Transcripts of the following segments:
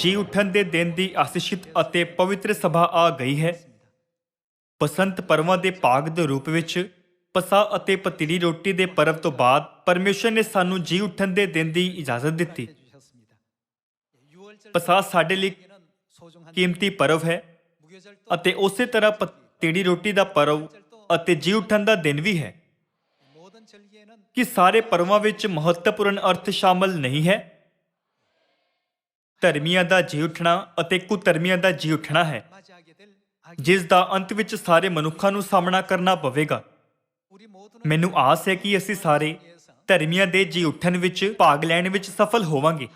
ਜੀ ਉੱਠਣ ਦੇ ਦਿਨ ਦੀ ਆਸ਼ੀਸ਼ਿਤ ਅਤੇ ਪਵਿੱਤਰ ਸਭਾ ਆ ਗਈ ਹੈ। ਬਸੰਤ ਪਰਵਾਂ ਦੇ ਭਾਗ ਦੇ ਰੂਪ ਵਿੱਚ ਪਸਾ ਅਤੇ ਪਤੀਲੀ ਰੋਟੀ ਦੇ ਪਰਵ ਤੋਂ ਬਾਅਦ ਪਰਮੇਸ਼ਰ ਨੇ ਸਾਨੂੰ ਜੀ ਉੱਠਣ ਦੇ ਦਿਨ ਦੀ ਇਜਾਜ਼ਤ ਦਿੱਤੀ। ਪਸਾ ਸਾਡੇ ਲਈ ਕੀਮਤੀ ਪਰਵ ਹੈ ਅਤੇ ਉਸੇ ਤਰ੍ਹਾਂ ਪਤੀਲੀ ਰੋਟੀ ਦਾ ਪਰਵ ਅਤੇ ਜੀ ਉੱਠਣ ਦਾ ਦਿਨ ਵੀ ਹੈ। ਕਿ ਸਾਰੇ ਪਰਵਾਂ ਵਿੱਚ ਮਹੱਤਵਪੂਰਨ ਅਰਥ ਸ਼ਾਮਲ ਨਹੀਂ ਹੈ। ਧਰਮੀਆਂ ਦਾ ਜੀ ਉੱਠਣਾ ਅਤੇ ਕੁਧਰਮੀਆਂ ਦਾ ਜੀ ਉੱਠਣਾ ਹੈ, ਜਿਸ ਦਾ ਅੰਤ ਵਿੱਚ ਸਾਰੇ ਮਨੁੱਖਾਂ ਨੂੰ ਸਾਹਮਣਾ ਕਰਨਾ ਪਵੇਗਾ। ਮੈਨੂੰ ਆਸ ਹੈ ਕਿ ਅਸੀਂ ਸਾਰੇ ਧਰਮੀਆਂ ਦੇ ਜੀ ਉੱਠਣ ਵਿੱਚ ਭਾਗ ਲੈਣ ਵਿੱਚ ਸਫਲ ਹੋਵਾਂਗੇ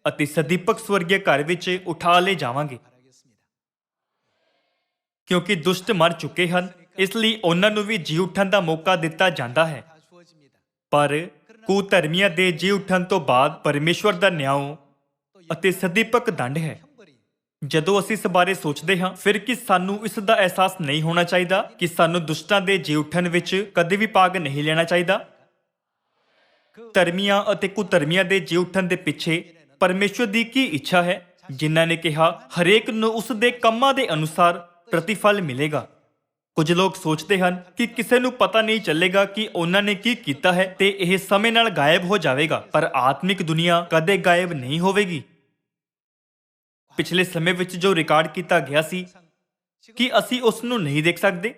ਅਤੇ ਸਦੀਪਕ ਸਵਰਗੀ ਘਰ ਵਿੱਚ ਉਠਾ ਲਏ ਜਾਵਾਂਗੇ। ਕਿਉਂਕਿ ਦੁਸ਼ਟ ਮਰ ਚੁੱਕੇ ਹਨ, ਇਸ ਲਈ ਉਹਨਾਂ ਨੂੰ ਵੀ ਜੀ ਉੱਠਣ ਦਾ ਮੌਕਾ ਦਿੱਤਾ ਜਾਂਦਾ ਹੈ। ਪਰ ਕੁਧਰਮੀਆਂ ਦੇ ਜੀ ਉੱਠਣ ਤੋਂ ਬਾਅਦ ਪਰਮੇਸ਼ਵਰ ਦਾ ਨਿਆਂ ਅਤੇ ਸਦੀਪਕ ਦੰਡ ਹੈ। ਜਦੋਂ ਅਸੀਂ ਇਸ ਬਾਰੇ ਸੋਚਦੇ ਹਾਂ, ਫਿਰ ਕਿ ਸਾਨੂੰ ਇਸ ਦਾ ਅਹਿਸਾਸ ਨਹੀਂ ਹੋਣਾ ਚਾਹੀਦਾ ਕਿ ਸਾਨੂੰ ਦੁਸ਼ਟਾਂ ਦੇ ਜੀ ਉੱਠਣ ਵਿੱਚ ਕਦੇ ਵੀ ਭਾਗ ਨਹੀਂ ਲੈਣਾ ਚਾਹੀਦਾ। ਧਰਮੀਆਂ ਅਤੇ ਕੁਧਰਮੀਆਂ ਦੇ ਜੀ ਉੱਠਣ ਦੇ ਪਿੱਛੇ ਪਰਮੇਸ਼ਵਰ ਦੀ ਕੀ ਇੱਛਾ ਹੈ, ਜਿਨ੍ਹਾਂ ਨੇ ਕਿਹਾ ਹਰੇਕ ਨੂੰ ਉਸ ਦੇ ਕੰਮਾਂ ਦੇ ਅਨੁਸਾਰ ਪ੍ਰਤੀਫਲ ਮਿਲੇਗਾ। ਕੁਝ ਲੋਕ ਸੋਚਦੇ ਹਨ ਕਿ ਕਿਸੇ ਨੂੰ ਪਤਾ ਨਹੀਂ ਚੱਲੇਗਾ ਕਿ ਉਹਨਾਂ ਨੇ ਕੀ ਕੀਤਾ ਹੈ ਤੇ ਇਹ ਸਮੇਂ ਨਾਲ ਗਾਇਬ ਹੋ ਜਾਵੇਗਾ, ਪਰ ਆਤਮਿਕ ਦੁਨੀਆ ਕਦੇ ਗਾਇਬ ਨਹੀਂ ਹੋਵੇਗੀ। ਪਿਛਲੇ ਸਮੇਂ ਵਿੱਚ ਜੋ ਰਿਕਾਰਡ ਕੀਤਾ ਗਿਆ ਸੀ, ਕਿ ਅਸੀਂ ਉਸ ਨੂੰ ਨਹੀਂ ਦੇਖ ਸਕਦੇ।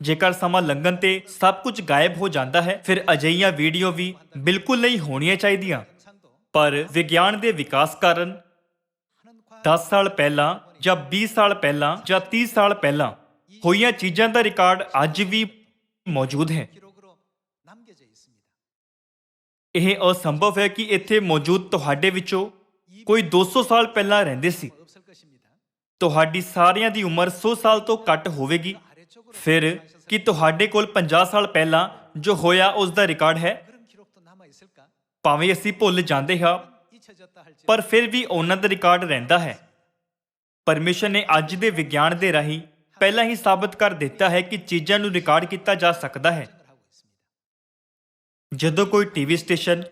ਜੇਕਰ ਸਮਾਂ ਲੰਘਣ ਤੇ ਸਭ ਕੁਝ ਗਾਇਬ ਹੋ ਜਾਂਦਾ ਹੈ, ਫਿਰ ਅਜਿਹੀਆਂ ਵੀਡੀਓ ਵੀ ਬਿਲਕੁਲ ਨਹੀਂ ਹੋਣੀਆਂ ਚਾਹੀਦੀਆਂ। ਪਰ ਵਿਗਿਆਨ ਦੇ ਵਿਕਾਸ ਕਾਰਨ 10 ਸਾਲ ਪਹਿਲਾਂ ਜਾਂ 20 ਸਾਲ ਪਹਿਲਾਂ ਜਾਂ 30 ਸਾਲ ਪਹਿਲਾਂ ਹੋਈਆਂ ਚੀਜ਼ਾਂ ਦਾ ਰਿਕਾਰਡ ਅੱਜ ਵੀ ਮੌਜੂਦ ਹੈ। ਇਹ ਅਸੰਭਵ ਹੈ ਕਿ ਇੱਥੇ ਮੌਜੂਦ ਤੁਹਾਡੇ ਵਿੱਚੋਂ ਕੋਈ 200 ਸਾਲ ਪਹਿਲਾਂ ਰਹਿੰਦੇ ਸੀ। ਤੁਹਾਡੀ ਸਾਰਿਆਂ ਦੀ ਉਮਰ 100 ਸਾਲ ਤੋਂ ਘੱਟ ਹੋਵੇਗੀ। ਫਿਰ ਕੀ ਤੁਹਾਡੇ ਕੋਲ 50 ਸਾਲ ਪਹਿਲਾਂ ਜੋ ਹੋਇਆ ਉਸ ਦਾ ਰਿਕਾਰਡ ਹੈ? ਭਾਵੇਂ ਅਸੀਂ ਭੁੱਲ ਜਾਂਦੇ ਹਾਂ, ਪਰ ਫਿਰ ਵੀ ਉਹਨਾਂ ਦਾ ਰਿਕਾਰਡ ਰਹਿੰਦਾ ਹੈ। ਪਰਮੇਸ਼ਰ ਨੇ ਅੱਜ ਦੇ ਵਿਗਿਆਨ ਦੇ ਰਾਹੀਂ ਪਹਿਲਾਂ ਹੀ ਸਾਬਤ ਕਰ ਦਿੱਤਾ ਹੈ ਕਿ ਚੀਜ਼ਾਂ ਨੂੰ ਰਿਕਾਰਡ ਕੀਤਾ ਜਾ ਸਕਦਾ ਹੈ। ਜਦੋਂ ਕੋਈ ਟੀਵੀ ਸਟੇਸ਼ਨ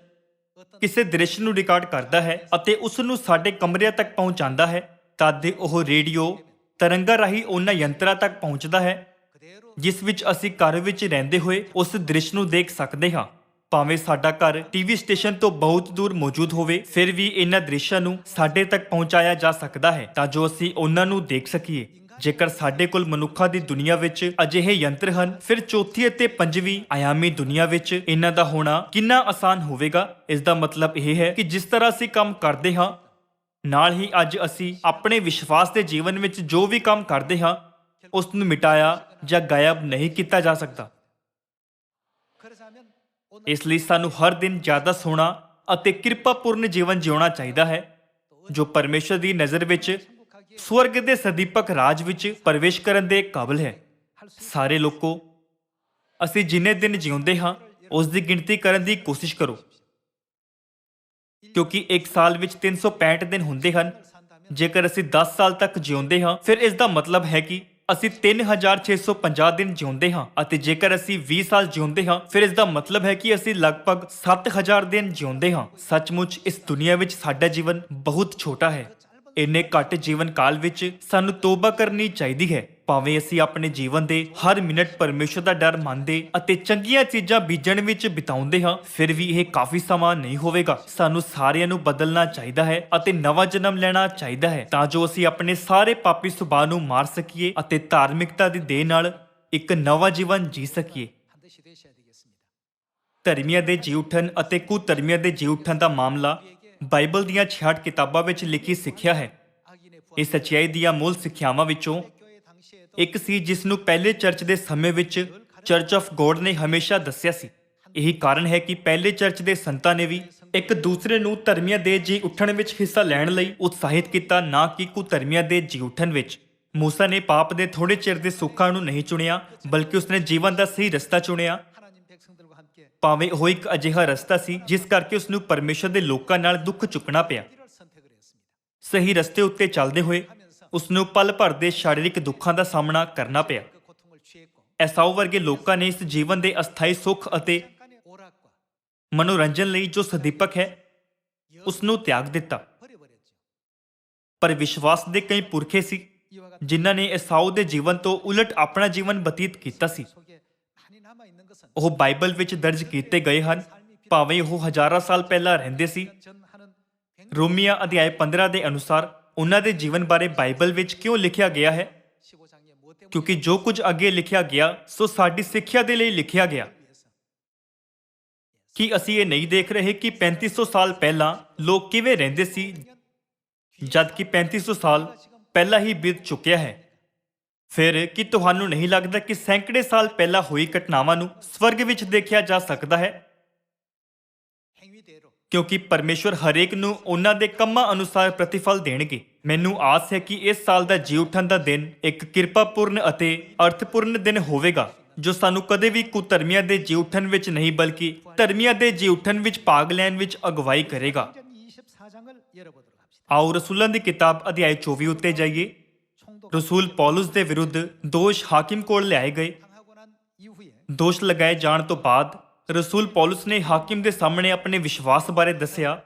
ਕਿਸੇ ਦ੍ਰਿਸ਼ ਨੂੰ ਰਿਕਾਰਡ ਕਰਦਾ ਹੈ ਅਤੇ ਉਸ ਨੂੰ ਸਾਡੇ ਕਮਰਿਆਂ ਤੱਕ ਪਹੁੰਚਾਉਂਦਾ ਹੈ, ਤਦ ਉਹ ਰੇਡੀਓ ਤਰੰਗਾਂ ਰਾਹੀਂ ਉਹਨਾਂ ਯੰਤਰਾਂ ਤੱਕ ਪਹੁੰਚਦਾ ਹੈ ਜਿਸ ਵਿੱਚ ਅਸੀਂ ਘਰ ਵਿੱਚ ਰਹਿੰਦੇ ਹੋਏ ਉਸ ਦ੍ਰਿਸ਼ ਨੂੰ ਦੇਖ ਸਕਦੇ ਹਾਂ। ਭਾਵੇਂ ਸਾਡਾ ਘਰ ਟੀਵੀ ਸਟੇਸ਼ਨ ਤੋਂ ਬਹੁਤ ਦੂਰ ਮੌਜੂਦ ਹੋਵੇ, ਫਿਰ ਵੀ ਇਹਨਾਂ ਦ੍ਰਿਸ਼ਾਂ ਨੂੰ ਸਾਡੇ ਤੱਕ ਪਹੁੰਚਾਇਆ ਜਾ ਸਕਦਾ ਹੈ ਤਾਂ ਜੋ ਅਸੀਂ ਉਹਨਾਂ ਨੂੰ ਦੇਖ ਸਕੀਏ। ਜੇਕਰ ਸਾਡੇ ਕੋਲ ਮਨੁੱਖਾਂ ਦੀ ਦੁਨੀਆ ਵਿੱਚ ਅਜਿਹੇ ਯੰਤਰ ਹਨ, ਫਿਰ ਚੌਥੀ ਅਤੇ ਪੰਜਵੀਂ ਆਯਾਮੀ ਦੁਨੀਆ ਵਿੱਚ ਇਹਨਾਂ ਦਾ ਹੋਣਾ ਕਿੰਨਾ ਆਸਾਨ ਹੋਵੇਗਾ। ਇਸ ਦਾ ਮਤਲਬ ਇਹ ਹੈ ਕਿ ਜਿਸ ਤਰ੍ਹਾਂ ਅਸੀਂ ਕੰਮ ਕਰਦੇ ਹਾਂ, ਨਾਲ ਹੀ ਅੱਜ ਅਸੀਂ ਆਪਣੇ ਵਿਸ਼ਵਾਸ ਦੇ ਜੀਵਨ ਵਿੱਚ ਜੋ ਵੀ ਕੰਮ ਕਰਦੇ ਹਾਂ, ਉਸ ਨੂੰ ਮਿਟਾਇਆ ਜਾਂ ਗਾਇਬ ਨਹੀਂ ਕੀਤਾ ਜਾ ਸਕਦਾ। ਇਸ ਲਈ ਸਾਨੂੰ ਹਰ ਦਿਨ ਜ਼ਿਆਦਾ ਸੋਹਣਾ ਅਤੇ ਕਿਰਪਾਪੂਰਨ ਜੀਵਨ ਜਿਉਣਾ ਚਾਹੀਦਾ ਹੈ, ਜੋ ਪਰਮੇਸ਼ਰ ਦੀ ਨਜ਼ਰ ਵਿੱਚ ਸਵਰਗ ਦੇ ਸਦੀਪਕ ਰਾਜ ਵਿੱਚ ਪ੍ਰਵੇਸ਼ ਕਰਨ ਦੇ ਕਾਬਲ ਹੈ। ਸਾਰੇ ਲੋਕੋ, ਅਸੀਂ ਜਿੰਨੇ ਦਿਨ ਜਿਉਂਦੇ ਹਾਂ ਉਸ ਦੀ ਗਿਣਤੀ ਕਰਨ ਦੀ ਕੋਸ਼ਿਸ਼ ਕਰੋ, ਕਿਉਂਕਿ ਇੱਕ ਸਾਲ ਵਿੱਚ 365 ਦਿਨ ਹੁੰਦੇ ਹਨ। ਜੇਕਰ ਅਸੀਂ 10 ਸਾਲ ਤੱਕ ਜਿਉਂਦੇ ਹਾਂ, ਫਿਰ ਇਸ ਦਾ ਮਤਲਬ ਹੈ ਕਿ ਅਸੀਂ 3650 ਦਿਨ ਜਿਉਂਦੇ ਹਾਂ, ਅਤੇ ਜੇਕਰ ਅਸੀਂ 20 ਸਾਲ ਜਿਉਂਦੇ ਹਾਂ, ਫਿਰ ਇਸ ਦਾ ਮਤਲਬ ਹੈ ਕਿ ਅਸੀਂ ਲਗਭਗ 7000 ਦਿਨ ਜਿਉਂਦੇ ਹਾਂ। ਸੱਚਮੁੱਚ ਇਸ ਦੁਨੀਆ ਵਿੱਚ ਸਾਡਾ ਜੀਵਨ ਬਹੁਤ ਛੋਟਾ ਹੈ। ਇੰਨੇ ਘੱਟ ਜੀਵਨ ਕਾਲ ਵਿੱਚ ਸਾਨੂੰ ਤੋਬਾ ਕਰਨੀ ਚਾਹੀਦੀ ਹੈ। ਭਾਵੇਂ ਅਸੀਂ ਆਪਣੇ ਜੀਵਨ ਦੇ ਹਰ ਮਿੰਟ ਪਰਮੇਸ਼ਰ ਦਾ ਡਰ ਮੰਨਦੇ ਅਤੇ ਚੰਗੀਆਂ ਚੀਜ਼ਾਂ ਬੀਜਣ ਵਿੱਚ ਬਿਤਾਉਂਦੇ ਹਾਂ, ਫਿਰ ਵੀ ਇਹ ਕਾਫੀ ਸਮਾਂ ਨਹੀਂ ਹੋਵੇਗਾ। ਸਾਨੂੰ ਸਾਰਿਆਂ ਨੂੰ ਬਦਲਣਾ ਚਾਹੀਦਾ ਹੈ ਅਤੇ ਨਵਾਂ ਜਨਮ ਲੈਣਾ ਚਾਹੀਦਾ ਹੈ, ਤਾਂ ਜੋ ਅਸੀਂ ਆਪਣੇ ਸਾਰੇ ਪਾਪੀ ਸੁਭਾਅ ਨੂੰ ਮਾਰ ਸਕੀਏ ਅਤੇ ਧਾਰਮਿਕਤਾ ਦੀ ਦੇਹ ਨਾਲ ਇੱਕ ਨਵਾਂ ਜੀਵਨ ਜੀ ਸਕੀਏ। ਧਰਮੀਆਂ ਦੇ ਜੀ ਉੱਠਣ ਅਤੇ ਕੁਧਰਮੀਆਂ ਦੇ ਜੀ ਉੱਠਣ ਦਾ ਮਾਮਲਾ ਬਾਈਬਲ ਦੀਆਂ 66 ਕਿਤਾਬਾਂ ਵਿੱਚ ਲਿਖੀ ਸਿੱਖਿਆ ਹੈ। ਇਹ ਸੱਚਾਈ ਦੀਆਂ ਮੂਲ ਸਿੱਖਿਆਵਾਂ ਵਿੱਚੋਂ ਇੱਕ ਸੀ, ਜਿਸ ਨੂੰ ਪਹਿਲੇ ਚਰਚ ਦੇ ਸਮੇਂ ਵਿੱਚ ਚਰਚ ਆਫ ਗੋਡ ਨੇ ਹਮੇਸ਼ਾ ਦੱਸਿਆ ਸੀ। ਇਹੀ ਕਾਰਨ ਹੈ ਕਿ ਪਹਿਲੇ ਚਰਚ ਦੇ ਸੰਤਾਂ ਨੇ ਵੀ ਇੱਕ ਦੂਸਰੇ ਨੂੰ ਧਰਮੀਆਂ ਦੇ ਜੀ ਉੱਠਣ ਵਿੱਚ ਹਿੱਸਾ ਲੈਣ ਲਈ ਉਤਸ਼ਾਹਿਤ ਕੀਤਾ, ਨਾ ਕਿ ਕੁਧਰਮੀਆਂ ਦੇ ਜੀ ਉੱਠਣ ਵਿੱਚ। ਮੂਸਾ ਨੇ ਪਾਪ ਦੇ ਥੋੜੇ ਚਿਰ ਦੇ ਸੁੱਖਾਂ ਨੂੰ ਨਹੀਂ ਚੁਣਿਆ, ਬਲਕਿ ਉਸਨੇ ਜੀਵਨ ਦਾ ਸਹੀ ਰਸਤਾ ਚੁਣਿਆ। ਭਾਵੇਂ ਉਹ ਇੱਕ ਅਜਿਹਾ ਰਸਤਾ ਸੀ ਜਿਸ ਕਰਕੇ ਉਸ ਨੂੰ ਪਰਮੇਸ਼ਰ ਦੇ ਲੋਕਾਂ ਨਾਲ ਦੁੱਖ ਚੁੱਕਣਾ ਪਿਆ। ਸਹੀ ਰਸਤੇ ਉੱਤੇ ਚੱਲਦੇ ਹੋਏ ਉਸ ਨੂੰ ਪਲ ਭਰ ਦੇ ਸਰੀਰਕ ਦੁੱਖਾਂ ਦਾ ਸਾਹਮਣਾ ਕਰਨਾ ਪਿਆ। ਐਸਾਓ ਵਰਗੇ ਲੋਕਾਂ ਨੇ ਇਸ ਜੀਵਨ ਦੇ ਅਸਥਾਈ ਸੁੱਖ ਅਤੇ ਮਨੋਰੰਜਨ ਲਈ ਜੋ ਸਦੀਪਕ ਹੈ, ਉਸ ਨੂੰ ਤਿਆਗ ਦਿੱਤਾ। ਪਰ ਵਿਸ਼ਵਾਸ ਦੇ ਕਈ ਪੁਰਖੇ ਸੀ ਜਿਨ੍ਹਾਂ ਨੇ ਏਸਾਊ ਦੇ ਜੀਵਨ ਤੋਂ ਉਲਟ ਆਪਣਾ ਜੀਵਨ ਬਤੀਤ ਕੀਤਾ ਸੀ। ਉਹ ਬਾਈਬਲ ਵਿੱਚ ਦਰਜ ਕੀਤੇ ਗਏ ਹਨ, ਭਾਵੇਂ ਉਹ ਹਜ਼ਾਰਾਂ ਸਾਲ ਪਹਿਲਾਂ ਰਹਿੰਦੇ ਸੀ। ਰੋਮੀਆਂ ਅਧਿਆਇ 15 ਦੇ ਅਨੁਸਾਰ ਉਹਨਾਂ ਦੇ ਜੀਵਨ ਬਾਰੇ ਬਾਈਬਲ ਵਿੱਚ ਕਿਉਂ ਲਿਖਿਆ ਗਿਆ ਹੈ? ਕਿਉਂਕਿ ਜੋ ਕੁਝ ਅੱਗੇ ਲਿਖਿਆ ਗਿਆ ਸੋ ਸਾਡੀ ਸਿੱਖਿਆ ਦੇ ਲਈ ਲਿਖਿਆ ਗਿਆ। ਕੀ ਅਸੀਂ ਇਹ ਨਹੀਂ ਦੇਖ ਰਹੇ ਕਿ 3500 ਸਾਲ ਪਹਿਲਾਂ ਲੋਕ ਕਿਵੇਂ ਰਹਿੰਦੇ ਸੀ, ਜਦ ਕਿ 3500 ਸਾਲ ਪਹਿਲਾਂ ਹੀ ਬੀਤ ਚੁੱਕਿਆ ਹੈ? ਫਿਰ ਕੀ ਤੁਹਾਨੂੰ ਨਹੀਂ ਲੱਗਦਾ ਕਿ ਸੈਂਕੜੇ ਸਾਲ ਪਹਿਲਾਂ ਹੋਈ ਘਟਨਾਵਾਂ ਨੂੰ ਸਵਰਗ ਵਿੱਚ ਦੇਖਿਆ ਜਾ ਸਕਦਾ ਹੈ? ਕਿਉਂਕਿ ਪਰਮੇਸ਼ਵਰ ਹਰੇਕ ਨੂੰ ਉਹਨਾਂ ਦੇ ਕੰਮਾਂ ਅਨੁਸਾਰ ਪ੍ਰਤੀਫਲ ਦੇਣਗੇ। ਮੈਨੂੰ ਆਸ ਹੈ ਕਿ ਇਸ ਸਾਲ ਦਾ ਜੀ ਉੱਠਣ ਦਾ ਦਿਨ ਇੱਕ ਕਿਰਪਾਪੂਰਨ ਅਤੇ ਅਰਥਪੂਰਨ ਦਿਨ ਹੋਵੇਗਾ, ਜੋ ਸਾਨੂੰ ਕਦੇ ਵੀ ਕੁਧਰਮੀਆਂ ਦੇ ਜੀ ਉੱਠਣ ਵਿੱਚ ਨਹੀਂ ਬਲਕਿ ਧਰਮੀਆਂ ਦੇ ਜੀ ਉੱਠਣ ਵਿੱਚ ਭਾਗ ਲੈਣ ਵਿੱਚ ਅਗਵਾਈ ਕਰੇਗਾ। ਆਓ ਰਸੂਲਾਂ ਦੀ ਕਿਤਾਬ ਅਧਿਆਇ 24 ਉੱਤੇ ਜਾਈਏ। ਰਸੂਲ ਪੌਲੁਸ ਦੇ ਵਿਰੁੱਧ ਦੋਸ਼ ਹਾਕਿਮ ਕੋਲ ਲਿਆਏ ਗਏ। ਦੋਸ਼ ਲਗਾਏ ਜਾਣ ਤੋਂ ਬਾਅਦ ਰਸੂਲ ਪੌਲੁਸ ਨੇ ਹਾਕਿਮ ਦੇ ਸਾਹਮਣੇ ਆਪਣੇ ਵਿਸ਼ਵਾਸ ਬਾਰੇ ਦੱਸਿਆ।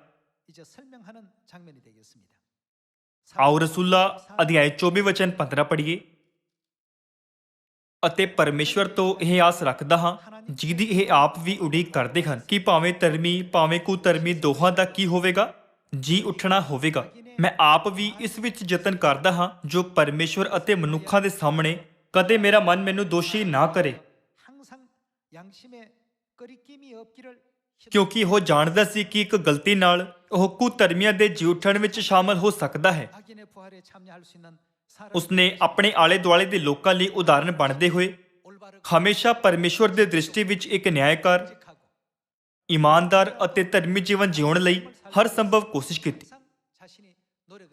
ਆਓ ਰਸੂਲਾਂ ਅਧਿਆਇ 24 ਵਚਨ 15 ਪੜ੍ਹੀਏ। ਅਤੇ ਪਰਮੇਸ਼ਵਰ ਤੋਂ ਇਹ ਆਸ ਰੱਖਦਾ ਹਾਂ, ਜਿਹਦੀ ਇਹ ਆਪ ਵੀ ਉਡੀਕ ਕਰਦੇ ਹਨ, ਕਿ ਭਾਵੇਂ ਧਰਮੀ ਭਾਵੇਂ ਕੁਧਰਮੀ ਦੋਹਾਂ ਦਾ ਕੀ ਹੋਵੇਗਾ, ਜੀ ਉੱਠਣਾ ਹੋਵੇਗਾ। ਮੈਂ ਆਪ ਵੀ ਇਸ ਵਿੱਚ ਯਤਨ ਕਰਦਾ ਹਾਂ ਜੋ ਪਰਮੇਸ਼ਵਰ ਅਤੇ ਮਨੁੱਖਾਂ ਦੇ ਸਾਹਮਣੇ ਕਦੇ ਮੇਰਾ ਮਨ ਮੈਨੂੰ ਦੋਸ਼ੀ ਨਾ ਕਰੇ, ਕਿਉਂਕਿ ਉਹ ਜਾਣਦਾ ਸੀ ਕਿ ਇੱਕ ਗਲਤੀ ਨਾਲ ਉਹ ਕੁਧਰਮੀਆਂ ਦੇ ਜੀ ਉੱਠਣ ਵਿੱਚ ਸ਼ਾਮਲ ਹੋ ਸਕਦਾ ਹੈ। ਉਸਨੇ ਆਪਣੇ ਆਲੇ ਦੁਆਲੇ ਦੇ ਲੋਕਾਂ ਲਈ ਉਦਾਹਰਨ ਬਣਦੇ ਹੋਏ ਹਮੇਸ਼ਾ ਪਰਮੇਸ਼ਵਰ ਦੇ ਦ੍ਰਿਸ਼ਟੀ ਵਿੱਚ ਇੱਕ ਨਿਆਂਕਾਰ, ਇਮਾਨਦਾਰ ਅਤੇ ਧਰਮੀ ਜੀਵਨ ਜਿਉਣ ਲਈ ਹਰ ਸੰਭਵ ਕੋਸ਼ਿਸ਼ ਕੀਤੀ।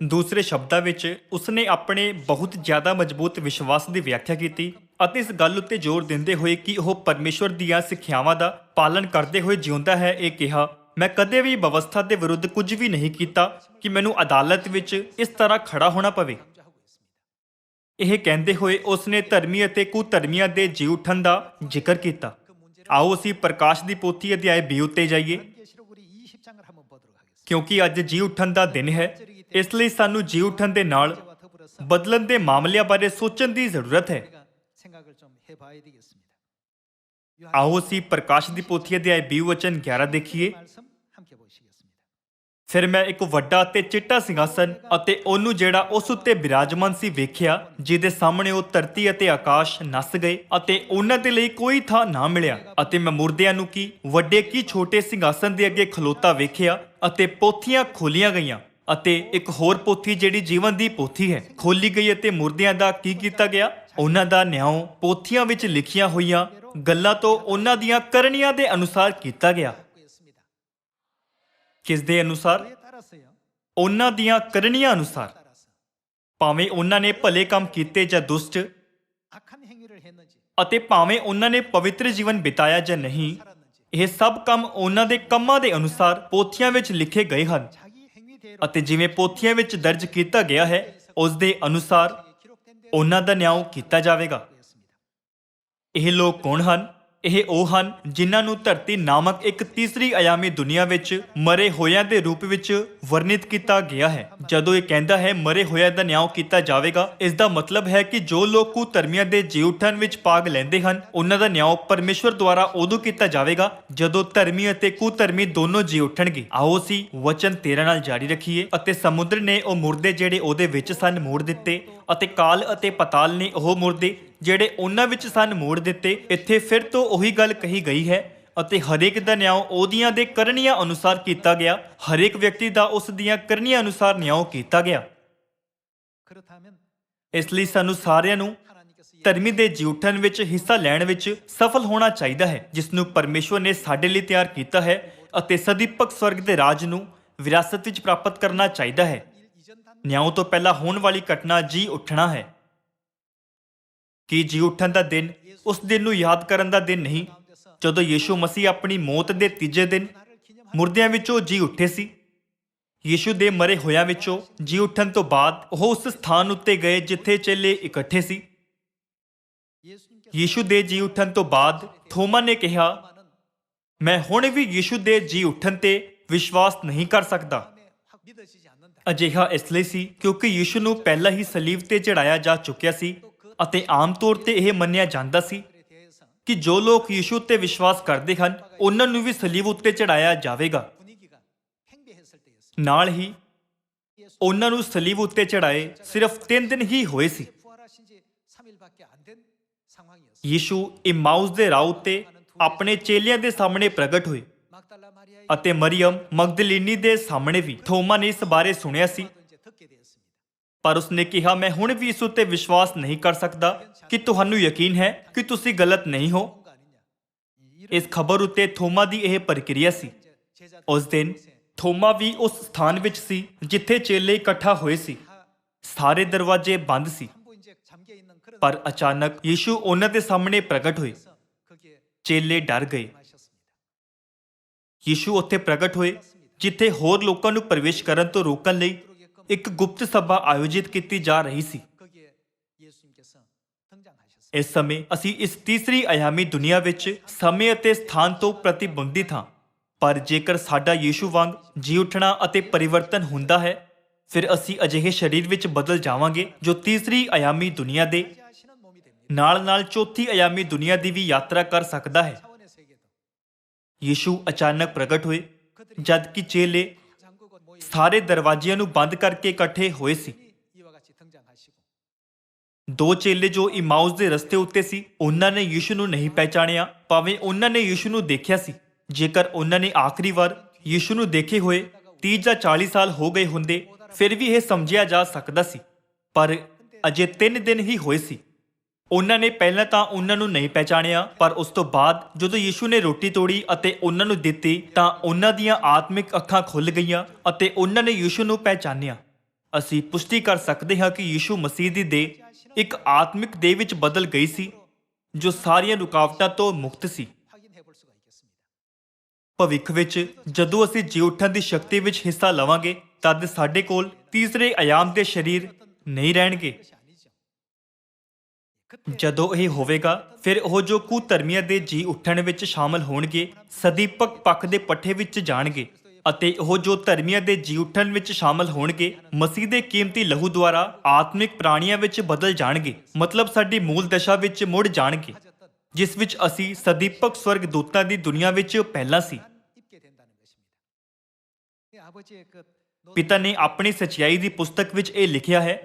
ਦੂਸਰੇ ਸ਼ਬਦਾਂ ਵਿੱਚ ਉਸਨੇ ਆਪਣੇ ਬਹੁਤ ਜ਼ਿਆਦਾ ਮਜ਼ਬੂਤ ਵਿਸ਼ਵਾਸ ਦੀ ਵਿਆਖਿਆ ਕੀਤੀ ਅਤੇ ਇਸ ਗੱਲ ਉੱਤੇ ਜ਼ੋਰ ਦਿੰਦੇ ਹੋਏ ਕਿ ਉਹ ਪਰਮੇਸ਼ਵਰ ਦੀਆਂ ਸਿੱਖਿਆਵਾਂ ਦਾ ਪਾਲਣ ਕਰਦੇ ਹੋਏ ਜਿਉਂਦਾ ਹੈ, ਇਹ ਕਿਹਾ, ਮੈਂ ਕਦੇ ਵੀ ਵਿਵਸਥਾ ਦੇ ਵਿਰੁੱਧ ਕੁਝ ਵੀ ਨਹੀਂ ਕੀਤਾ ਕਿ ਮੈਨੂੰ ਅਦਾਲਤ ਵਿੱਚ ਇਸ ਤਰ੍ਹਾਂ ਖੜਾ ਹੋਣਾ ਪਵੇ। ਇਹ ਕਹਿੰਦੇ ਹੋਏ ਉਸਨੇ ਧਰਮੀ ਅਤੇ ਕੁਧਰਮੀਆਂ ਦੇ ਜੀ ਉੱਠਣ ਦਾ ਜ਼ਿਕਰ ਕੀਤਾ। ਆਓ ਅਸੀਂ ਪ੍ਰਕਾਸ਼ ਦੀ ਪੋਥੀ ਅਧਿਆਇ 20 ਉੱਤੇ ਜਾਈਏ। ਕਿਉਂਕਿ ਅੱਜ ਜੀ ਉੱਠਣ ਦਾ ਦਿਨ ਹੈ, ਇਸ ਲਈ ਸਾਨੂੰ ਜੀ ਉੱਠਣ ਦੇ ਨਾਲ ਬਦਲਣ ਦੇ ਮਾਮਲਿਆਂ ਬਾਰੇ ਸੋਚਣ ਦੀ ਜ਼ਰੂਰਤ ਹੈ। ਆਓ ਅਸੀਂ ਪ੍ਰਕਾਸ਼ ਦੀ ਪੋਥੀ ਅਧਿਆਇ 20 ਵਚਨ 11 ਦੇਖੀਏ। ਫਿਰ ਮੈਂ ਇੱਕ ਵੱਡਾ ਅਤੇ ਚਿੱਟਾ ਸਿੰਘਾਸਨ ਅਤੇ ਉਹਨੂੰ ਜਿਹੜਾ ਉਸ ਉੱਤੇ ਬਿਰਾਜਮਾਨ ਸੀ ਵੇਖਿਆ, ਜਿਹਦੇ ਸਾਹਮਣੇ ਉਹ ਧਰਤੀ ਅਤੇ ਆਕਾਸ਼ ਨੱਸ ਗਏ ਅਤੇ ਉਹਨਾਂ ਦੇ ਲਈ ਕੋਈ ਥਾਂ ਨਾ ਮਿਲਿਆ। ਅਤੇ ਮੈਂ ਮੁਰਦਿਆਂ ਨੂੰ ਕੀ ਵੱਡੇ ਕੀ ਛੋਟੇ ਸਿੰਘਾਸਨ ਦੇ ਅੱਗੇ ਖਲੋਤਾ ਵੇਖਿਆ ਅਤੇ ਪੋਥੀਆਂ ਖੋਲੀਆਂ ਗਈਆਂ ਅਤੇ ਇੱਕ ਹੋਰ ਪੋਥੀ ਜਿਹੜੀ ਜੀਵਨ ਦੀ ਪੋਥੀ ਹੈ ਖੋਲੀ ਗਈ ਅਤੇ ਮੁਰਦਿਆਂ ਦਾ ਕੀ ਕੀਤਾ ਗਿਆ? ਉਹਨਾਂ ਦਾ ਨਿਆਂ ਪੋਥੀਆਂ ਵਿੱਚ ਲਿਖੀਆਂ ਹੋਈਆਂ ਗੱਲਾਂ ਤੋਂ ਉਹਨਾਂ ਦੀਆਂ ਕਰਨੀਆਂ ਦੇ ਅਨੁਸਾਰ ਕੀਤਾ ਗਿਆ। ਕਿਸ ਦੇ ਅਨੁਸਾਰ? ਉਹਨਾਂ ਦੀਆਂ ਕਰਨੀਆਂ ਅਨੁਸਾਰ। ਭਾਵੇਂ ਉਹਨਾਂ ਨੇ ਭਲੇ ਕੰਮ ਕੀਤੇ ਜਾਂ ਦੁਸ਼ਟ, ਅਤੇ ਭਾਵੇਂ ਉਹਨਾਂ ਨੇ ਪਵਿੱਤਰ ਜੀਵਨ ਬਿਤਾਇਆ ਜਾਂ ਨਹੀਂ, ਇਹ ਸਭ ਕੰਮ ਉਹਨਾਂ ਦੇ ਕੰਮਾਂ ਦੇ ਅਨੁਸਾਰ ਪੋਥੀਆਂ ਵਿੱਚ ਲਿਖੇ ਗਏ ਹਨ। ਅਤੇ ਜਿਵੇਂ ਪੋਥੀਆਂ ਵਿੱਚ ਦਰਜ ਕੀਤਾ ਗਿਆ ਹੈ, ਉਸ ਦੇ ਅਨੁਸਾਰ ਉਹਨਾਂ ਦਾ ਨਿਆਂ ਕੀਤਾ ਜਾਵੇਗਾ। ਇਹ ਲੋਕ ਕੌਣ ਹਨ? ਇਹ ਉਹ ਹਨ ਜਿਨ੍ਹਾਂ ਨੂੰ ਧਰਤੀ ਨਾਮਕ ਇੱਕ ਤੀਸਰੀ ਅਯਾਮੀ ਦੁਨੀਆ ਵਿੱਚ ਮਰੇ ਹੋਇਆਂ ਦੇ ਰੂਪ ਵਿੱਚ ਵਰਣਿਤ ਕੀਤਾ ਗਿਆ ਹੈ। ਜਦੋਂ ਇਹ ਕਹਿੰਦਾ ਹੈ ਮਰੇ ਹੋਇਆਂ ਦਾ ਨਿਆਂ ਕੀਤਾ ਜਾਵੇਗਾ, ਇਸ ਦਾ ਮਤਲਬ ਹੈ ਕਿ ਜੋ ਲੋਕ ਕੁਧਰਮੀਆਂ ਦੇ ਜੀ ਉੱਠਣ ਵਿੱਚ ਭਾਗ ਲੈਂਦੇ ਹਨ, ਉਹਨਾਂ ਦਾ ਨਿਆਂ ਪਰਮੇਸ਼ਵਰ ਦੁਆਰਾ ਉਦੋਂ ਕੀਤਾ ਜਾਵੇਗਾ ਜਦੋਂ ਧਰਮੀ ਅਤੇ ਕੁਧਰਮੀ ਦੋਨੋਂ ਜੀ ਉੱਠਣਗੇ। ਆਓ ਅਸੀਂ ਵਚਨ 13 ਨਾਲ ਜਾਰੀ ਰੱਖੀਏ। ਅਤੇ ਸਮੁੰਦਰ ਨੇ ਉਹ ਮੁਰਦੇ ਜਿਹੜੇ ਉਹਦੇ ਵਿੱਚ ਸਨ ਮੋੜ ਦਿੱਤੇ, ਅਤੇ ਕਾਲ ਅਤੇ ਪਤਾਲ ਨੇ ਉਹ ਮੁਰਦੇ ਜਿਹੜੇ ਉਹਨਾਂ ਵਿੱਚ ਸਨ ਮੋੜ ਦਿੱਤੇ। ਇੱਥੇ ਫਿਰ ਤੋਂ ਉਹੀ ਗੱਲ ਕਹੀ ਗਈ ਹੈ ਅਤੇ ਹਰੇਕ ਦਾ ਨਿਆਂ ਉਹਦੀਆਂ ਦੇ ਕਰਨੀਆਂ ਅਨੁਸਾਰ ਕੀਤਾ ਗਿਆ। ਹਰੇਕ ਵਿਅਕਤੀ ਦਾ ਉਸ ਦੀਆਂ ਕਰਨੀਆਂ ਅਨੁਸਾਰ ਨਿਆਂ ਕੀਤਾ ਗਿਆ। ਇਸ ਲਈ ਸਾਨੂੰ ਸਾਰਿਆਂ ਨੂੰ ਧਰਮੀ ਦੇ ਜੀ ਉੱਠਣ ਵਿੱਚ ਹਿੱਸਾ ਲੈਣ ਵਿੱਚ ਸਫਲ ਹੋਣਾ ਚਾਹੀਦਾ ਹੈ, ਜਿਸ ਨੂੰ ਪਰਮੇਸ਼ਵਰ ਨੇ ਸਾਡੇ ਲਈ ਤਿਆਰ ਕੀਤਾ ਹੈ, ਅਤੇ ਸਦੀਪਕ ਸਵਰਗ ਦੇ ਰਾਜ ਨੂੰ ਵਿਰਾਸਤ ਵਿੱਚ ਪ੍ਰਾਪਤ ਕਰਨਾ ਚਾਹੀਦਾ ਹੈ। ਨਿਆਂ ਤੋਂ ਪਹਿਲਾਂ ਹੋਣ ਵਾਲੀ ਘਟਨਾ ਜੀ ਉੱਠਣਾ ਹੈ। ਕੀ ਜੀ ਉੱਠਣ ਦਾ ਦਿਨ ਉਸ ਦਿਨ ਨੂੰ ਯਾਦ ਕਰਨ ਦਾ ਦਿਨ ਨਹੀਂ ਜਦੋਂ ਯੀਸ਼ੂ ਮਸੀਹ ਆਪਣੀ ਮੌਤ ਦੇ ਤੀਜੇ ਦਿਨ ਮੁਰਦਿਆਂ ਵਿੱਚੋਂ ਜੀ ਉੱਠੇ ਸੀ? ਯੀਸ਼ੂ ਦੇ ਮਰੇ ਹੋਇਆਂ ਵਿੱਚੋਂ ਜੀ ਉੱਠਣ ਤੋਂ ਬਾਅਦ ਉਹ ਉਸ ਸਥਾਨ ਉੱਤੇ ਗਏ ਜਿੱਥੇ ਚੇਲੇ ਇਕੱਠੇ ਸੀ। ਯੀਸ਼ੂ ਦੇ ਜੀ ਉੱਠਣ ਤੋਂ ਬਾਅਦ ਥੋਮਾ ਨੇ ਕਿਹਾ, ਮੈਂ ਹੁਣ ਵੀ ਯੀਸ਼ੂ ਦੇ ਜੀ ਉੱਠਣ ਤੇ ਵਿਸ਼ਵਾਸ ਨਹੀਂ ਕਰ ਸਕਦਾ, ਅਜਿਹਾ ਇਸ ਲਈ ਸੀ ਕਿਉਂਕਿ ਯੀਸ਼ੂ ਨੂੰ ਪਹਿਲਾਂ ਹੀ ਸਲੀਬ ਤੇ ਚੜਾਇਆ ਜਾ ਚੁੱਕਿਆ ਸੀ ਅਤੇ ਆਮ ਤੌਰ ਤੇ ਇਹ ਮੰਨਿਆ ਜਾਂਦਾ ਸੀ ਕਿ ਜੋ ਲੋਕ ਯੀਸ਼ੂ ਉੱਤੇ ਵਿਸ਼ਵਾਸ ਕਰਦੇ ਹਨ ਉਹਨਾਂ ਨੂੰ ਵੀ ਸਲੀਬ ਉੱਤੇ ਚੜਾਇਆ ਜਾਵੇਗਾ। ਨਾਲ ਹੀ ਉਹਨਾਂ ਨੂੰ ਸਲੀਬ ਉੱਤੇ ਚੜਾਏ ਸਿਰਫ 3 ਦਿਨ ਹੀ ਹੋਏ ਸੀ। ਯੀਸ਼ੂ ਇਮਾਉਸ ਦੇ ਰਾਹ ਉੱਤੇ ਆਪਣੇ ਚੇਲਿਆਂ ਦੇ ਸਾਹਮਣੇ ਪ੍ਰਗਟ ਹੋਏ ਅਤੇ ਮਰੀਅਮ ਮਗਦਲੀਨੀ ਦੇ ਸਾਹਮਣੇ ਵੀ। ਥੋਮਾ ਨੇ ਇਸ ਬਾਰੇ ਸੁਣਿਆ ਸੀ, ਪਰ ਉਸਨੇ ਕਿਹਾ, ਮੈਂ ਹੁਣ ਵੀ ਇਸ ਉੱਤੇ ਵਿਸ਼ਵਾਸ ਨਹੀਂ ਕਰ ਸਕਦਾ ਕਿ ਤੁਹਾਨੂੰ ਯਕੀਨ ਹੈ ਕਿ ਤੁਸੀਂ ਗਲਤ ਨਹੀਂ ਹੋ। ਇਸ ਖਬਰ ਉੱਤੇ ਥੋਮਾ ਦੀ ਇਹ ਪ੍ਰਕਿਰਿਆ ਸੀ। ਉਸ ਦਿਨ ਥੋਮਾ ਵੀ ਉਸ ਸਥਾਨ ਵਿੱਚ ਸੀ ਜਿੱਥੇ ਚੇਲੇ ਇਕੱਠਾ ਹੋਏ ਸੀ। ਸਾਰੇ ਦਰਵਾਜ਼ੇ ਬੰਦ ਸੀ, ਪਰ ਅਚਾਨਕ ਯੀਸ਼ੂ ਉਹਨਾਂ ਦੇ ਸਾਹਮਣੇ ਪ੍ਰਗਟ ਹੋਏ। ਚੇਲੇ ਡਰ ਗਏ। ਯੀਸ਼ੂ ਉੱਥੇ ਪ੍ਰਗਟ ਹੋਏ ਜਿੱਥੇ ਹੋਰ ਲੋਕਾਂ ਨੂੰ ਪ੍ਰਵੇਸ਼ ਕਰਨ ਤੋਂ ਰੋਕਣ ਲਈ ਇੱਕ ਗੁਪਤ ਸਭਾ ਆਯੋਜਿਤ ਕੀਤੀ ਜਾ ਰਹੀ ਸੀ। ਇਸ ਸਮੇਂ ਅਸੀਂ ਇਸ ਤੀਸਰੀ ਅਯਾਮੀ ਦੁਨੀਆ ਵਿੱਚ ਸਮੇਂ ਅਤੇ ਸਥਾਨ ਤੋਂ ਪ੍ਰਤੀਬੰਧਿਤ ਹਾਂ, ਪਰ ਜੇਕਰ ਸਾਡਾ ਯੀਸ਼ੂ ਵਾਂਗ ਜੀ ਉੱਠਣਾ ਅਤੇ ਪਰਿਵਰਤਨ ਹੁੰਦਾ ਹੈ, ਫਿਰ ਅਸੀਂ ਅਜਿਹੇ ਸਰੀਰ ਵਿੱਚ ਬਦਲ ਜਾਵਾਂਗੇ ਜੋ ਤੀਸਰੀ ਅਯਾਮੀ ਦੁਨੀਆ ਦੇ ਨਾਲ-ਨਾਲ ਚੌਥੀ ਅਯਾਮੀ ਦੁਨੀਆ ਦੀ ਵੀ ਯਾਤਰਾ ਕਰ ਸਕਦਾ ਹੈ। ਯੀਸ਼ੂ ਅਚਾਨਕ ਪ੍ਰਗਟ ਹੋਏ ਜਦ ਕਿ ਚੇਲੇ ਸਾਰੇ ਦਰਵਾਜ਼ਿਆਂ ਨੂੰ ਬੰਦ ਕਰਕੇ ਇਕੱਠੇ ਹੋਏ ਸੀ। 2 ਚੇਲੇ ਜੋ ਇਮਾਉਸ ਦੇ ਰਸਤੇ ਉੱਤੇ ਸੀ, ਉਹਨਾਂ ਨੇ ਯੀਸ਼ੂ ਨੂੰ ਨਹੀਂ ਪਹਿਚਾਣਿਆ, ਭਾਵੇਂ ਉਹਨਾਂ ਨੇ ਯੀਸ਼ੂ ਨੂੰ ਦੇਖਿਆ ਸੀ। ਜੇਕਰ ਉਹਨਾਂ ਨੇ ਆਖਰੀ ਵਾਰ ਯੀਸ਼ੂ ਨੂੰ ਦੇਖੇ ਹੋਏ 30 ਜਾਂ 40 ਸਾਲ ਹੋ ਗਏ ਹੁੰਦੇ, ਫਿਰ ਵੀ ਇਹ ਸਮਝਿਆ ਜਾ ਸਕਦਾ ਸੀ, ਪਰ ਅਜੇ 3 ਦਿਨ ਹੀ ਹੋਏ ਸੀ। ਉਹਨਾਂ ਨੇ ਪਹਿਲਾਂ ਤਾਂ ਉਹਨਾਂ ਨੂੰ ਨਹੀਂ ਪਹਿਚਾਣਿਆ, ਪਰ ਉਸ ਤੋਂ ਬਾਅਦ ਜਦੋਂ ਯੀਸ਼ੂ ਨੇ ਰੋਟੀ ਤੋੜੀ ਅਤੇ ਉਹਨਾਂ ਨੂੰ ਦਿੱਤੀ ਤਾਂ ਉਹਨਾਂ ਦੀਆਂ ਆਤਮਿਕ ਅੱਖਾਂ ਖੁੱਲ੍ਹ ਗਈਆਂ ਅਤੇ ਉਹਨਾਂ ਨੇ ਯੀਸ਼ੂ ਨੂੰ ਪਹਿਚਾਨਿਆ। ਅਸੀਂ ਪੁਸ਼ਟੀ ਕਰ ਸਕਦੇ ਹਾਂ ਕਿ ਯੀਸ਼ੂ ਮਸੀਹ ਦੀ ਦੇਹ ਇੱਕ ਆਤਮਿਕ ਦੇਹ ਵਿੱਚ ਬਦਲ ਗਈ ਸੀ ਜੋ ਸਾਰੀਆਂ ਰੁਕਾਵਟਾਂ ਤੋਂ ਮੁਕਤ ਸੀ। ਭਵਿੱਖ ਵਿੱਚ ਜਦੋਂ ਅਸੀਂ ਜੀ ਉੱਠਣ ਦੀ ਸ਼ਕਤੀ ਵਿੱਚ ਹਿੱਸਾ ਲਵਾਂਗੇ, ਤਦ ਸਾਡੇ ਕੋਲ ਤੀਸਰੇ ਅਯਾਮ ਦੇ ਸਰੀਰ ਨਹੀਂ ਰਹਿਣਗੇ। ਜਦੋਂ ਇਹ ਹੋਵੇਗਾ, ਫਿਰ ਉਹ ਜੋ ਕੁਧਰਮੀਆਂ ਦੇ ਜੀ ਉੱਠਣ ਵਿੱਚ ਸ਼ਾਮਲ ਹੋਣਗੇ ਸਦੀਪਕ ਪੱਖ ਦੇ ਪੱਠੇ ਵਿੱਚ ਜਾਣਗੇ, ਅਤੇ ਉਹ ਜੋ ਧਰਮੀਆਂ ਦੇ ਜੀ ਉੱਠਣ ਵਿੱਚ ਸ਼ਾਮਲ ਹੋਣਗੇ ਮਸੀਹ ਦੇ ਕੀਮਤੀ ਲਹੂ ਦੁਆਰਾ ਆਤਮਿਕ ਪ੍ਰਾਣੀਆਂ ਵਿੱਚ ਬਦਲ ਜਾਣਗੇ, ਮਤਲਬ ਸਾਡੀ ਮੂਲ ਦਸ਼ਾ ਵਿੱਚ ਮੁੜ ਜਾਣਗੇ, ਜਿਸ ਵਿੱਚ ਅਸੀਂ ਸਦੀਪਕ ਸਵਰਗ ਦੂਤਾਂ ਦੀ ਦੁਨੀਆ ਵਿੱਚ ਪਹਿਲਾਂ ਸੀ। ਪਿਤਾ ਨੇ ਆਪਣੀ ਸੱਚਾਈ ਦੀ ਪੁਸਤਕ ਵਿੱਚ ਇਹ ਲਿਖਿਆ ਹੈ,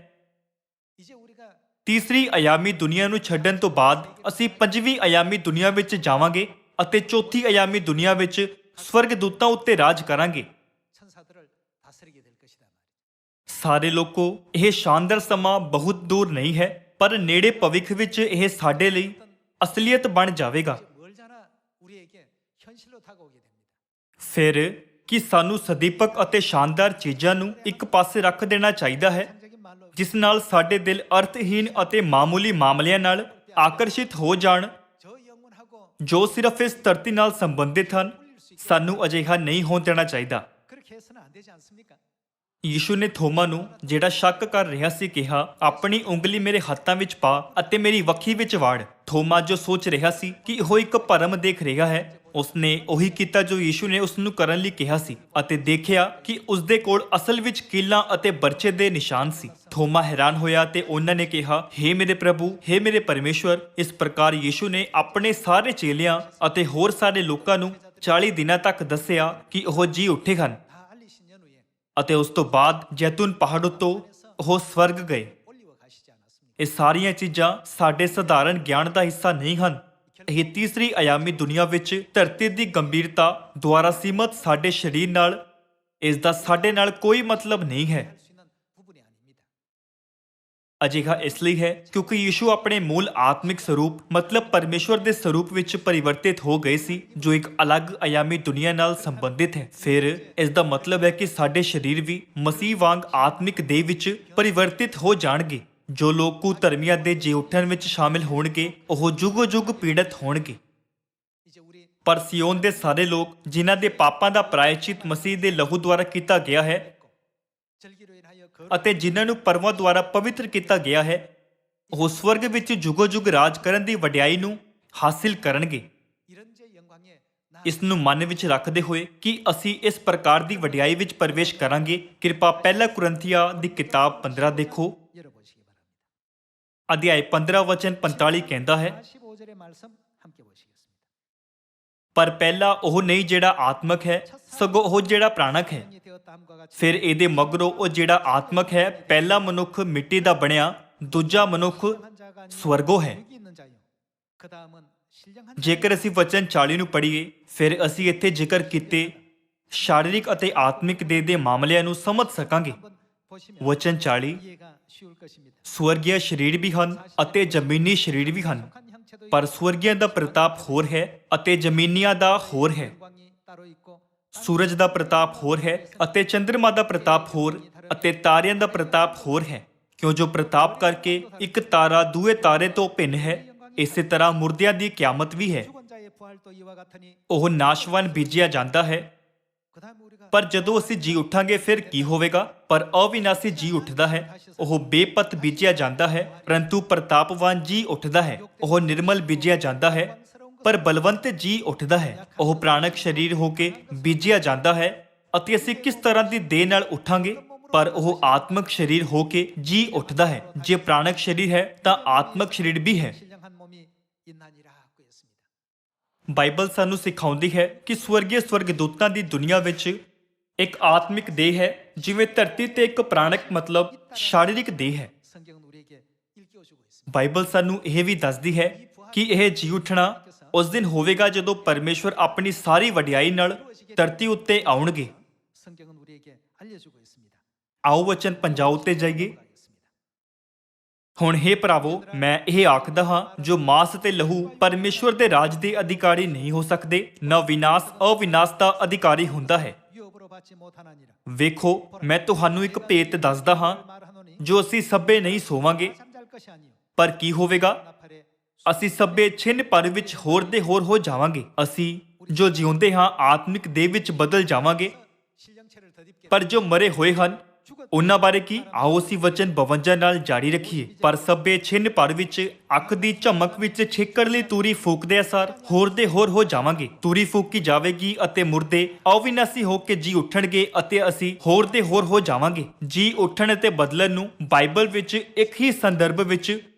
ਤੀਸਰੀ ਅਯਾਮੀ ਦੁਨੀਆ ਨੂੰ ਛੱਡਣ ਤੋਂ ਬਾਅਦ ਅਸੀਂ 5ਵੀਂ ਅਯਾਮੀ ਦੁਨੀਆ ਵਿੱਚ ਜਾਵਾਂਗੇ ਅਤੇ ਚੌਥੀ ਅਯਾਮੀ ਦੁਨੀਆ ਵਿੱਚ ਸਵਰਗ ਦੂਤਾਂ ਉੱਤੇ ਰਾਜ ਕਰਾਂਗੇ। ਸਾਰੇ ਲੋਕੋ, ਇਹ ਸ਼ਾਨਦਾਰ ਸਮਾਂ ਬਹੁਤ ਦੂਰ ਨਹੀਂ ਹੈ, ਪਰ ਨੇੜੇ ਭਵਿੱਖ ਵਿੱਚ ਇਹ ਸਾਡੇ ਲਈ ਅਸਲੀਅਤ ਬਣ ਜਾਵੇਗਾ। ਫਿਰ ਕੀ ਸਾਨੂੰ ਸਦੀਪਕ ਅਤੇ ਸ਼ਾਨਦਾਰ ਚੀਜ਼ਾਂ ਨੂੰ ਇੱਕ ਪਾਸੇ ਰੱਖ ਦੇਣਾ ਚਾਹੀਦਾ ਹੈ, ਜਿਸ ਨਾਲ ਸਾਡੇ ਦਿਲ ਅਰਥਹੀਨ ਅਤੇ ਮਾਮੂਲੀ ਮਾਮਲਿਆਂ ਨਾਲ ਆਕਰਸ਼ਿਤ ਹੋ ਜਾਣ ਜੋ ਸਿਰਫ ਇਸ ਧਰਤੀ ਨਾਲ ਸੰਬੰਧਿਤ ਹਨ? ਸਾਨੂੰ ਅਜਿਹਾ ਨਹੀਂ ਹੋਣ ਦੇਣਾ ਚਾਹੀਦਾ। ਯੀਸ਼ੂ ਨੇ ਥੋਮਾ ਨੂੰ, ਜਿਹੜਾ ਸ਼ੱਕ ਕਰ ਰਿਹਾ ਸੀ, ਕਿਹਾ, ਆਪਣੀ ਉਂਗਲੀ ਮੇਰੇ ਹੱਥਾਂ ਵਿੱਚ ਪਾ ਅਤੇ ਮੇਰੀ ਵੱਖੀ ਵਿੱਚ ਵਾੜ। ਥੋਮਾ, ਜੋ ਸੋਚ ਰਿਹਾ ਸੀ ਕਿ ਉਹ ਇੱਕ ਭਰਮ ਦੇਖ ਰਿਹਾ ਹੈ, ਉਸਨੇ ਉਹੀ ਕੀਤਾ ਜੋ ਯੀਸ਼ੂ ਨੇ ਉਸ ਨੂੰ ਕਰਨ ਲਈ ਕਿਹਾ ਸੀ ਅਤੇ ਦੇਖਿਆ ਕਿ ਉਸਦੇ ਕੋਲ ਅਸਲ ਵਿੱਚ ਕੀਲਾਂ ਅਤੇ ਬਰਛੇ ਦੇ ਨਿਸ਼ਾਨ ਸੀ। ਥੋਮਾ ਹੈਰਾਨ ਹੋਇਆ ਤੇ ਉਹਨਾਂ ਨੇ ਕਿਹਾ, ਹੇ ਮੇਰੇ ਪ੍ਰਭੂ, ਹੇ ਮੇਰੇ ਪਰਮੇਸ਼ਵਰ। ਇਸ ਪ੍ਰਕਾਰ ਯੀਸ਼ੂ ਨੇ ਆਪਣੇ ਸਾਰੇ ਚੇਲਿਆਂ ਅਤੇ ਹੋਰ ਸਾਰੇ ਲੋਕਾਂ ਨੂੰ 40 ਦਿਨਾਂ ਤੱਕ ਦੱਸਿਆ ਕਿ ਉਹ ਜੀ ਉੱਠੇ ਹਨ, ਅਤੇ ਉਸ ਤੋਂ ਬਾਅਦ ਜੈਤੂਨ ਪਹਾੜ ਉੱਤੋਂ ਉਹ ਸਵਰਗ ਗਏ। ਇਹ ਸਾਰੀਆਂ ਚੀਜ਼ਾਂ ਸਾਡੇ ਸਧਾਰਨ ਗਿਆਨ ਦਾ ਹਿੱਸਾ ਨਹੀਂ ਹਨ। ਇਹ ਤੀਸਰੀ ਅਯਾਮੀ ਦੁਨੀਆ ਵਿੱਚ ਧਰਤੀ ਦੀ ਗੰਭੀਰਤਾ ਦੁਆਰਾ ਸੀਮਤ ਸਾਡੇ ਸਰੀਰ ਨਾਲ ਇਸ ਦਾ ਸਾਡੇ ਨਾਲ ਕੋਈ ਮਤਲਬ ਨਹੀਂ ਹੈ। ਅਜਿਹਾ ਇਸ ਲਈ ਹੈ ਕਿਉਂਕਿ ਯੀਸ਼ੂ ਆਪਣੇ ਮੂਲ ਆਤਮਿਕ ਸਰੂਪ ਮਤਲਬ ਪਰਮੇਸ਼ਵਰ ਦੇ ਸਰੂਪ ਵਿੱਚ ਪਰਿਵਰਤਿਤ ਹੋ ਗਏ ਸੀ, ਜੋ ਇੱਕ ਅਲੱਗ ਅਯਾਮੀ ਦੁਨੀਆ ਨਾਲ ਸੰਬੰਧਿਤ ਹੈ। ਫਿਰ ਇਸ ਦਾ ਮਤਲਬ ਹੈ ਕਿ ਸਾਡੇ ਸਰੀਰ ਵੀ ਮਸੀਹ ਵਾਂਗ ਆਤਮਿਕ ਦੇਹ ਵਿੱਚ ਪਰਿਵਰਤਿਤ ਹੋ ਜਾਣਗੇ। ਜੋ ਲੋਕ ਕੁਧਰਮੀਆਂ ਦੇ ਜੀ ਉੱਠਣ ਵਿੱਚ ਸ਼ਾਮਿਲ ਹੋਣਗੇ ਉਹ ਜੁਗੋ-ਜੁਗ ਪੀੜਤ ਹੋਣਗੇ, ਪਰ ਸਿਯੋਨ ਦੇ ਸਾਰੇ ਲੋਕ ਜਿਨ੍ਹਾਂ ਦੇ ਪਾਪਾਂ ਦਾ ਪ੍ਰਾਇਚਿਤ ਮਸੀਹ ਦੇ ਲਹੂ ਦੁਆਰਾ ਕੀਤਾ ਗਿਆ ਹੈ ਅਤੇ ਜਿਨ੍ਹਾਂ ਨੂੰ ਪਰਮਾਤਮਾ ਦੁਆਰਾ ਪਵਿੱਤਰ ਕੀਤਾ ਗਿਆ ਹੈ, ਉਹ ਸਵਰਗ ਵਿੱਚ ਜੁਗੋ-ਜੁਗ ਰਾਜ ਕਰਨ ਦੀ ਵਡਿਆਈ ਨੂੰ ਹਾਸਿਲ ਕਰਨਗੇ। ਇਸ ਨੂੰ ਮਨ ਵਿੱਚ ਰੱਖਦੇ ਹੋਏ ਕਿ ਅਸੀਂ ਇਸ ਪ੍ਰਕਾਰ ਦੀ ਵਡਿਆਈ ਵਿੱਚ ਪ੍ਰਵੇਸ਼ ਕਰਾਂਗੇ, ਕਿਰਪਾ ਪਹਿਲਾ ਕੁਰਿੰਥੀਆਂ ਦੀ ਕਿਤਾਬ 15 ਦੇਖੋ। 열어보시기 바랍니다. ਅਧਿਆਇ 15 ਵਚਨ 45 ਕਹਿੰਦਾ ਹੈ, 15의 말씀 함께 보시겠습니다. ਪਰ ਪਹਿਲਾ ਉਹ ਨਹੀਂ ਜਿਹੜਾ ਆਤਮਕ ਹੈ, ਸਗੋਂ ਉਹ ਜਿਹੜਾ ਪ੍ਰਾਣਕ ਹੈ। 성령이 되었다 함과 같이 ਫਿਰ ਇਹਦੇ ਮਗਰੋਂ ਉਹ ਜਿਹੜਾ ਆਤਮਕ ਹੈ, ਪਹਿਲਾ ਮਨੁੱਖ ਮਿੱਟੀ ਦਾ ਬਣਿਆ, ਦੂਜਾ ਮਨੁੱਖ 신령한 자가 아니요 ਸਵਰਗੋਂ ਹੈ। 육이 있는 자요. 그다음은 신령한 ਜੇਕਰ ਅਸੀਂ ਵਚਨ 40 ਨੂੰ ਪੜ੍ਹੀਏ, ਫਿਰ ਅਸੀਂ ਇੱਥੇ ਜ਼ਿਕਰ ਕੀਤੇ ਸ਼ਾਰੀਰਿਕ ਅਤੇ ਆਤਮਿਕ ਦੇਹ ਦੇ ਮਾਮਲਿਆਂ ਨੂੰ ਸਮਝ ਸਕਾਂਗੇ। 한번 보시면 ਵਚਨ 40 이해가 쉬울 것입니다. ਸਵਰਗੀ ਸਰੀਰ ਵੀ ਹਨ ਅਤੇ ਜ਼ਮੀਨੀ ਸਰੀਰ ਵੀ ਹਨ, 속한 형체도 ਪਰ ਸਵਰਗੀਆਂ ਦਾ ਪ੍ਰਤਾਪ ਹੋਰ ਹੈ ਅਤੇ ਜ਼ਮੀਨੀਆਂ ਦਾ ਹੋਰ ਹੈ। 영광이 따로 있고 ਸੂਰਜ ਦਾ ਪ੍ਰਤਾਪ ਹੋਰ ਹੈ ਅਤੇ ਚੰਦਰਮਾ ਦਾ ਪ੍ਰਤਾਪ ਹੋਰ ਅਤੇ ਤਾਰਿਆਂ ਦਾ ਪ੍ਰਤਾਪ ਹੋਰ ਹੈ, ਕਿਉਂ ਜੋ ਪ੍ਰਤਾਪ ਕਰਕੇ ਇੱਕ ਤਾਰਾ ਦੂਏ ਤਾਰੇ ਤੋਂ ਭਿੰਨ ਹੈ, ਇਸੇ ਤਰ੍ਹਾਂ ਮੁਰਦਿਆਂ ਦੀ ਕਿਆਮਤ ਵੀ ਹੈ। 죽은 자의 부활도 이와 같으니 ਉਹ ਨਾਸ਼ਵਾਨ ਬੀਜਿਆ ਜਾਂਦਾ ਹੈ, 그다음 우리가 ਪਰ ਜਦੋਂ ਅਸੀਂ ਜੀ ਉੱਠਾਂਗੇ ਫਿਰ ਕੀ ਹੋਵੇਗਾ? ਪਰ ਅਵਿਨਾਸੀ ਜੀ ਉੱਠਦਾ ਹੈ। ਉਹ ਬੇਪਤ ਬੀਜਿਆ ਜਾਂਦਾ ਹੈ, ਪਰੰਤੂ ਪ੍ਰਤਾਪਵਾਨ ਜੀ ਉੱਠਦਾ ਹੈ। ਉਹ ਨਿਰਮਲ ਬੀਜਿਆ ਜਾਂਦਾ ਹੈ, ਪਰ ਬਲਵੰਤ ਜੀ ਉੱਠਦਾ ਹੈ। ਉਹ ਪ੍ਰਾਣਕ ਸਰੀਰ ਹੋ ਕੇ ਬੀਜਿਆ ਜਾਂਦਾ ਹੈ। ਅਤੇ ਅਸੀਂ ਕਿਸ ਤਰ੍ਹਾਂ ਦੀ ਦੇਹ ਨਾਲ ਉੱਠਾਂਗੇ? ਪਰ ਉਹ ਆਤਮਕ ਸਰੀਰ ਹੋ ਕੇ ਜੀ ਉੱਠਦਾ ਹੈ। ਜੇ ਪ੍ਰਾਣਕ ਸਰੀਰ ਹੈ ਤਾਂ ਆਤਮਕ ਸਰੀਰ ਵੀ ਹੈ। 신령한 몸이 있나니라고 했습니다. ਬਾਈਬਲ ਸਾਨੂੰ ਸਿਖਾਉਂਦੀ ਹੈ ਕਿ ਸਵਰਗੀ ਸਵਰਗਦੂਤਾਂ ਦੀ ਦੁਨੀਆ ਵਿੱਚ ਇੱਕ ਆਤਮਿਕ ਦੇਹ ਹੈ, ਜਿਵੇਂ ਧਰਤੀ ਤੇ ਇੱਕ ਪ੍ਰਾਣਕ ਮਤਲਬ ਸਰੀਰਕ ਦੇਹ ਹੈ। 성경은 우리에게 일깨워주고 있습니다. ਬਾਈਬਲ ਸਾਨੂੰ ਇਹ ਵੀ ਦੱਸਦੀ ਹੈ ਕਿ ਇਹ ਜੀ ਉੱਠਣਾ ਉਸ ਦਿਨ ਹੋਵੇਗਾ ਜਦੋਂ ਪਰਮੇਸ਼ਵਰ ਆਪਣੀ ਸਾਰੀ ਵਡਿਆਈ ਨਾਲ ਧਰਤੀ ਉੱਤੇ ਆਉਣਗੇ। 성경은 우리에게 알려주고 있습니다. ਆਓ ਵਚਨ 50 ਉੱਤੇ ਜਾਈਏ। 가겠습니다. ਹੁਣ ਹੇ ਭਰਾਵੋ, ਮੈਂ ਇਹ ਆਖਦਾ ਹਾਂ, ਜੋ ਮਾਂਸ ਤੇ ਲਹੂ ਪਰਮੇਸ਼ਵਰ ਦੇ ਰਾਜ ਦੇ ਅਧਿਕਾਰੀ ਨਹੀਂ ਹੋ ਸਕਦੇ, ਨਾ ਵਿਨਾਸ਼ ਅਵਿਨਾਸ਼ ਦਾ ਅਧਿਕਾਰੀ ਹੁੰਦਾ ਹੈ। 유업으로 받지 못하나니라. ਵੇਖੋ, ਮੈਂ ਤੁਹਾਨੂੰ ਇੱਕ ਭੇਤ ਦੱਸਦਾ ਹਾਂ, 말하노니 ਜੋ ਅਸੀਂ ਸਭੇ ਨਹੀਂ ਸੋਵਾਂਗੇ। 잠잘 것이 아니요 ਪਰ ਕੀ ਹੋਵੇਗਾ? 나팔에 ਅਸੀਂ ਸਭੇ ਛਿਨ ਭਰ ਵਿੱਚ ਹੋਰ ਦੇ ਹੋਰ ਹੋ ਜਾਵਾਂਗੇ। ਅਸੀਂ ਜੋ ਜਿਉਂਦੇ ਹਾਂ ਆਤਮਿਕ ਦੇਹ ਵਿੱਚ ਬਦਲ ਜਾਵਾਂਗੇ, 신령체를 덧입게 ਪਰ ਜੋ ਮਰੇ ਹੋਏ ਹਨ ਉਹਨਾਂ ਬਾਰੇ ਕੀ? ਆਓ ਅਸੀਂ ਵਚਨ 52 ਨਾਲ ਜਾਰੀ ਰੱਖੀਏ। ਪਰ ਸਭੇ ਛਿਨ ਭਰ ਵਿੱਚ ਅੱਖ ਦੀ ਝਮਕ ਵਿੱਚ ਛੇਕੜ ਲਈ ਤੂਰੀ ਫੂਕਦੇ ਅਸਾਰ ਹੋਰ ਦੇ ਹੋਰ ਹੋ ਜਾਵਾਂਗੇ। ਤੂਰੀ ਫੂਕੀ ਜਾਵੇਗੀ ਅਤੇ ਮੁਰਦੇ ਅਵਿਨਾਸੀ ਹੋ ਕੇ ਜੀ ਉੱਠਣਗੇ ਅਤੇ ਅਸੀਂ ਹੋਰ ਦੇ ਹੋਰ ਹੋ ਜਾਵਾਂਗੇ। ਜੀ ਉੱਠਣ ਅਤੇ ਬਦਲਣ ਨੂੰ ਬਾਈਬਲ ਵਿੱਚ ਇੱਕ ਹੀ ਸੰਦਰਭ ਵਿੱਚ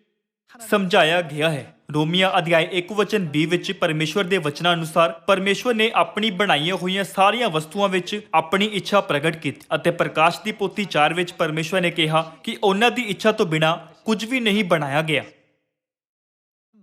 ਸਮਝਾਇਆ ਗਿਆ ਹੈ। ਰੋਮੀਆਂ ਅਧਿਆਇ 1 ਵਚਨ 20 ਵਿੱਚ ਪਰਮੇਸ਼ਵਰ ਦੇ ਵਚਨਾਂ ਅਨੁਸਾਰ ਪਰਮੇਸ਼ਵਰ ਨੇ ਆਪਣੀ ਬਣਾਈਆਂ ਹੋਈਆਂ ਸਾਰੀਆਂ ਵਸਤੂਆਂ ਵਿੱਚ ਆਪਣੀ ਇੱਛਾ ਪ੍ਰਗਟ ਕੀਤੀ ਅਤੇ ਪ੍ਰਕਾਸ਼ ਦੀ ਪੋਥੀ 4 ਵਿੱਚ ਪਰਮੇਸ਼ਵਰ ਨੇ ਕਿਹਾ ਕਿ ਉਹਨਾਂ ਦੀ ਇੱਛਾ ਤੋਂ ਬਿਨਾਂ ਕੁਝ ਵੀ ਨਹੀਂ ਬਣਾਇਆ ਗਿਆ।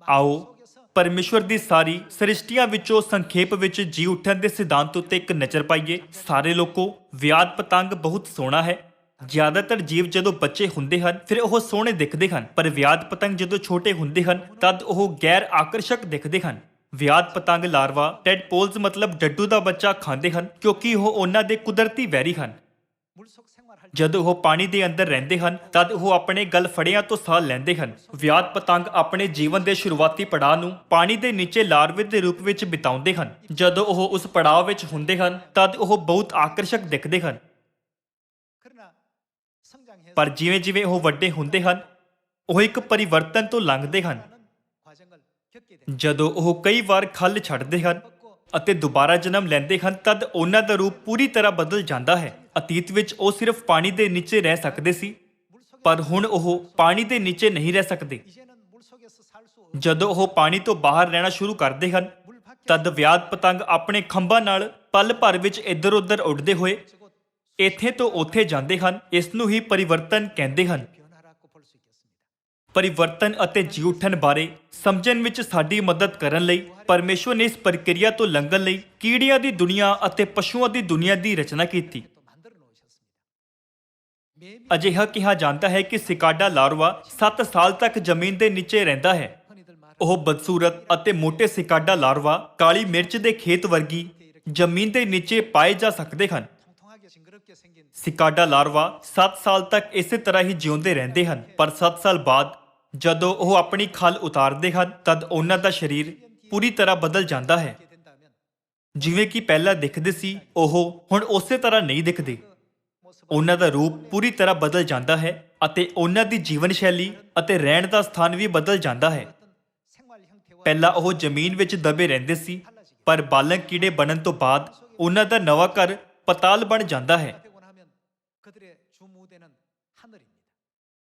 ਆਓ ਪਰਮੇਸ਼ਵਰ ਦੀ ਸਾਰੀ ਸ੍ਰਿਸ਼ਟੀਆਂ ਵਿੱਚੋਂ ਸੰਖੇਪ ਵਿੱਚ ਜੀ ਉੱਠਣ ਦੇ ਸਿਧਾਂਤ ਉੱਤੇ ਇੱਕ ਨਜ਼ਰ ਪਾਈਏ। ਸਾਰੇ ਲੋਕੋ, ਵਿਆਦ ਪਤੰਗ ਬਹੁਤ ਸੋਹਣਾ ਹੈ। ਜ਼ਿਆਦਾਤਰ ਜੀਵ ਜਦੋਂ ਬੱਚੇ ਹੁੰਦੇ ਹਨ ਫਿਰ ਉਹ ਸੋਹਣੇ ਦਿਖਦੇ ਹਨ, ਪਰ ਵਿਆਦ ਪਤੰਗ ਜਦੋਂ ਛੋਟੇ ਹੁੰਦੇ ਹਨ ਤਦ ਉਹ ਗੈਰ ਆਕਰਸ਼ਕ ਦਿਖਦੇ ਹਨ। ਵਿਆਦ ਪਤੰਗ ਲਾਰਵਾ ਟੈਡਪੋਲਸ ਮਤਲਬ ਡੱਡੂ ਦਾ ਬੱਚਾ ਖਾਂਦੇ ਹਨ ਕਿਉਂਕਿ ਉਹ ਉਹਨਾਂ ਦੇ ਕੁਦਰਤੀ ਵੈਰੀ ਹਨ। 물속 생활할 ਜਦੋਂ ਉਹ ਪਾਣੀ ਦੇ ਅੰਦਰ ਰਹਿੰਦੇ ਹਨ ਤਦ ਉਹ ਆਪਣੇ ਗਲ ਫੜਿਆਂ ਤੋਂ ਸਾਹ ਲੈਂਦੇ ਹਨ। ਵਿਆਦ ਪਤੰਗ ਆਪਣੇ ਜੀਵਨ ਦੇ ਸ਼ੁਰੂਆਤੀ ਪੜਾਅ ਨੂੰ ਪਾਣੀ ਦੇ ਨੀਚੇ ਲਾਰਵੇ ਦੇ ਰੂਪ ਵਿੱਚ ਬਿਤਾਉਂਦੇ ਹਨ। ਜਦੋਂ ਉਹ ਉਸ ਪੜਾਅ ਵਿੱਚ ਹੁੰਦੇ ਹਨ ਤਦ ਉਹ ਬਹੁਤ ਆਕਰਸ਼ਕ ਦਿਖਦੇ ਹਨ, 그러나 성장해서 ਪਰ ਜਿਵੇਂ-ਜਿਵੇਂ ਉਹ ਵੱਡੇ ਹੁੰਦੇ ਹਨ ਉਹ ਇੱਕ ਪਰਿਵਰਤਨ ਤੋਂ ਲੰਘਦੇ ਹਨ। 과정을 겪게 됩니다. ਜਦੋਂ ਉਹ ਕਈ ਵਾਰ ਖੱਲ ਛੱਡਦੇ ਹਨ ਅਤੇ ਦੁਬਾਰਾ ਜਨਮ ਲੈਂਦੇ ਹਨ ਤਦ ਉਹਨਾਂ ਦਾ ਰੂਪ ਪੂਰੀ ਤਰ੍ਹਾਂ ਬਦਲ ਜਾਂਦਾ ਹੈ। ਅਤੀਤ ਵਿੱਚ ਉਹ ਸਿਰਫ ਪਾਣੀ ਦੇ ਨੀਚੇ ਰਹਿ ਸਕਦੇ ਸੀ, ਪਰ ਹੁਣ ਉਹ ਪਾਣੀ ਦੇ ਨੀਚੇ ਨਹੀਂ ਰਹਿ ਸਕਦੇ। 이제는 물속에서 살 수 ਜਦੋਂ ਉਹ ਪਾਣੀ ਤੋਂ ਬਾਹਰ ਰਹਿਣਾ ਸ਼ੁਰੂ ਕਰਦੇ ਹਨ 물 밖에 ਤਦ ਵਿਆਦ ਪਤੰਗ ਆਪਣੇ ਖੰਭਾਂ ਨਾਲ ਪਲ ਭਰ ਵਿੱਚ ਇੱਧਰ-ਉੱਧਰ ਉੱਡਦੇ ਹੋਏ ਇੱਥੇ ਤੋਂ ਉੱਥੇ ਜਾਂਦੇ ਹਨ। ਇਸ ਨੂੰ ਹੀ ਪਰਿਵਰਤਨ ਕਹਿੰਦੇ ਹਨ। 변화라고 볼 수 있겠습니다. ਪਰਿਵਰਤਨ ਅਤੇ ਜੀ ਉੱਠਣ ਬਾਰੇ ਸਮਝਣ ਵਿੱਚ ਸਾਡੀ ਮਦਦ ਕਰਨ ਲਈ ਪਰਮੇਸ਼ਵਰ ਨੇ ਇਸ ਪ੍ਰਕਿਰਿਆ ਤੋਂ ਲੰਘਣ ਲਈ ਕੀੜਿਆਂ ਦੀ ਦੁਨੀਆ ਅਤੇ ਪਸ਼ੂਆਂ ਦੀ ਦੁਨੀਆ ਦੀ ਰਚਨਾ ਕੀਤੀ। 또 만들어 놓으셨습니다. 매미 ਅਜਿਹਾ ਕਿਹਾ ਜਾਂਦਾ ਹੈ ਕਿ ਸਿਕਾਡਾ ਲਾਰਵਾ 7 ਸਾਲ ਤੱਕ ਜ਼ਮੀਨ ਦੇ ਨੀਚੇ ਰਹਿੰਦਾ ਹੈ। 흔히들 말하는 ਉਹ ਬਦਸੂਰਤ ਅਤੇ ਮੋਟੇ ਸਿਕਾਡਾ ਲਾਰਵਾ ਕਾਲੀ ਮਿਰਚ ਦੇ ਖੇਤ ਵਰਗੀ ਜ਼ਮੀਨ ਦੇ ਨੀਚੇ ਪਾਏ ਜਾ ਸਕਦੇ ਹਨ। 통통하게 징그럽게 생긴 ਸਿਕਾਡਾ ਲਾਰਵਾ 7 ਸਾਲ ਤੱਕ ਇਸੇ ਤਰ੍ਹਾਂ ਹੀ ਜਿਉਂਦੇ ਰਹਿੰਦੇ ਹਨ, ਪਰ 7 ਸਾਲ ਬਾਅਦ ਜਦੋਂ ਉਹ ਆਪਣੀ ਖੱਲ ਉਤਾਰਦੇ ਹਨ ਤਦ ਉਹਨਾਂ ਦਾ ਸਰੀਰ ਪੂਰੀ ਤਰ੍ਹਾਂ ਬਦਲ ਜਾਂਦਾ ਹੈ। 게 된다면 ਜਿਵੇਂ ਕਿ ਪਹਿਲਾਂ ਦਿਖਦੇ ਸੀ ਉਹ ਹੁਣ ਉਸੇ ਤਰ੍ਹਾਂ ਨਹੀਂ ਦਿਖਦੇ। 모습 ਉਹਨਾਂ ਦਾ ਰੂਪ ਪੂਰੀ ਤਰ੍ਹਾਂ ਬਦਲ ਜਾਂਦਾ ਹੈ ਅਤੇ ਉਹਨਾਂ ਦੀ ਜੀਵਨ ਸ਼ੈਲੀ ਅਤੇ ਰਹਿਣ ਦਾ ਸਥਾਨ ਵੀ ਬਦਲ ਜਾਂਦਾ ਹੈ। 생활 형태와 ਪਹਿਲਾਂ ਉਹ ਜ਼ਮੀਨ ਵਿੱਚ ਦਬੇ ਰਹਿੰਦੇ ਸੀ, ਪਰ ਬਾਲਕ ਕੀੜੇ ਬਣਨ ਤੋਂ ਬਾਅਦ ਉਹਨਾਂ ਦਾ ਨਵਾਂ ਘਰ ਪਤਾਲ ਬਣ ਜਾਂਦਾ ਹੈ। 되고 나면 그들의 주무대는 하늘입니다.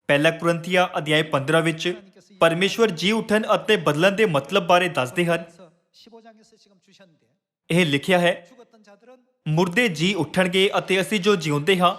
ਪਹਿਲਾ ਕੁਰਿੰਥੀਆਂ ਅਧਿਆਇ 15 ਵਿੱਚ ਪਰਮੇਸ਼ਵਰ ਜੀ ਉੱਠਣ ਅਤੇ ਬਦਲਣ ਦੇ ਮਤਲਬ ਬਾਰੇ ਦੱਸਦੇ ਹਨ। 15장에서 지금 주셨는데 ਇਹ ਲਿਖਿਆ ਹੈ, 죽었던 자들은 ਮੁਰਦੇ ਜੀ ਉੱਠਣਗੇ ਅਤੇ ਅਸੀਂ ਜੋ ਜਿਉਂਦੇ ਹਾਂ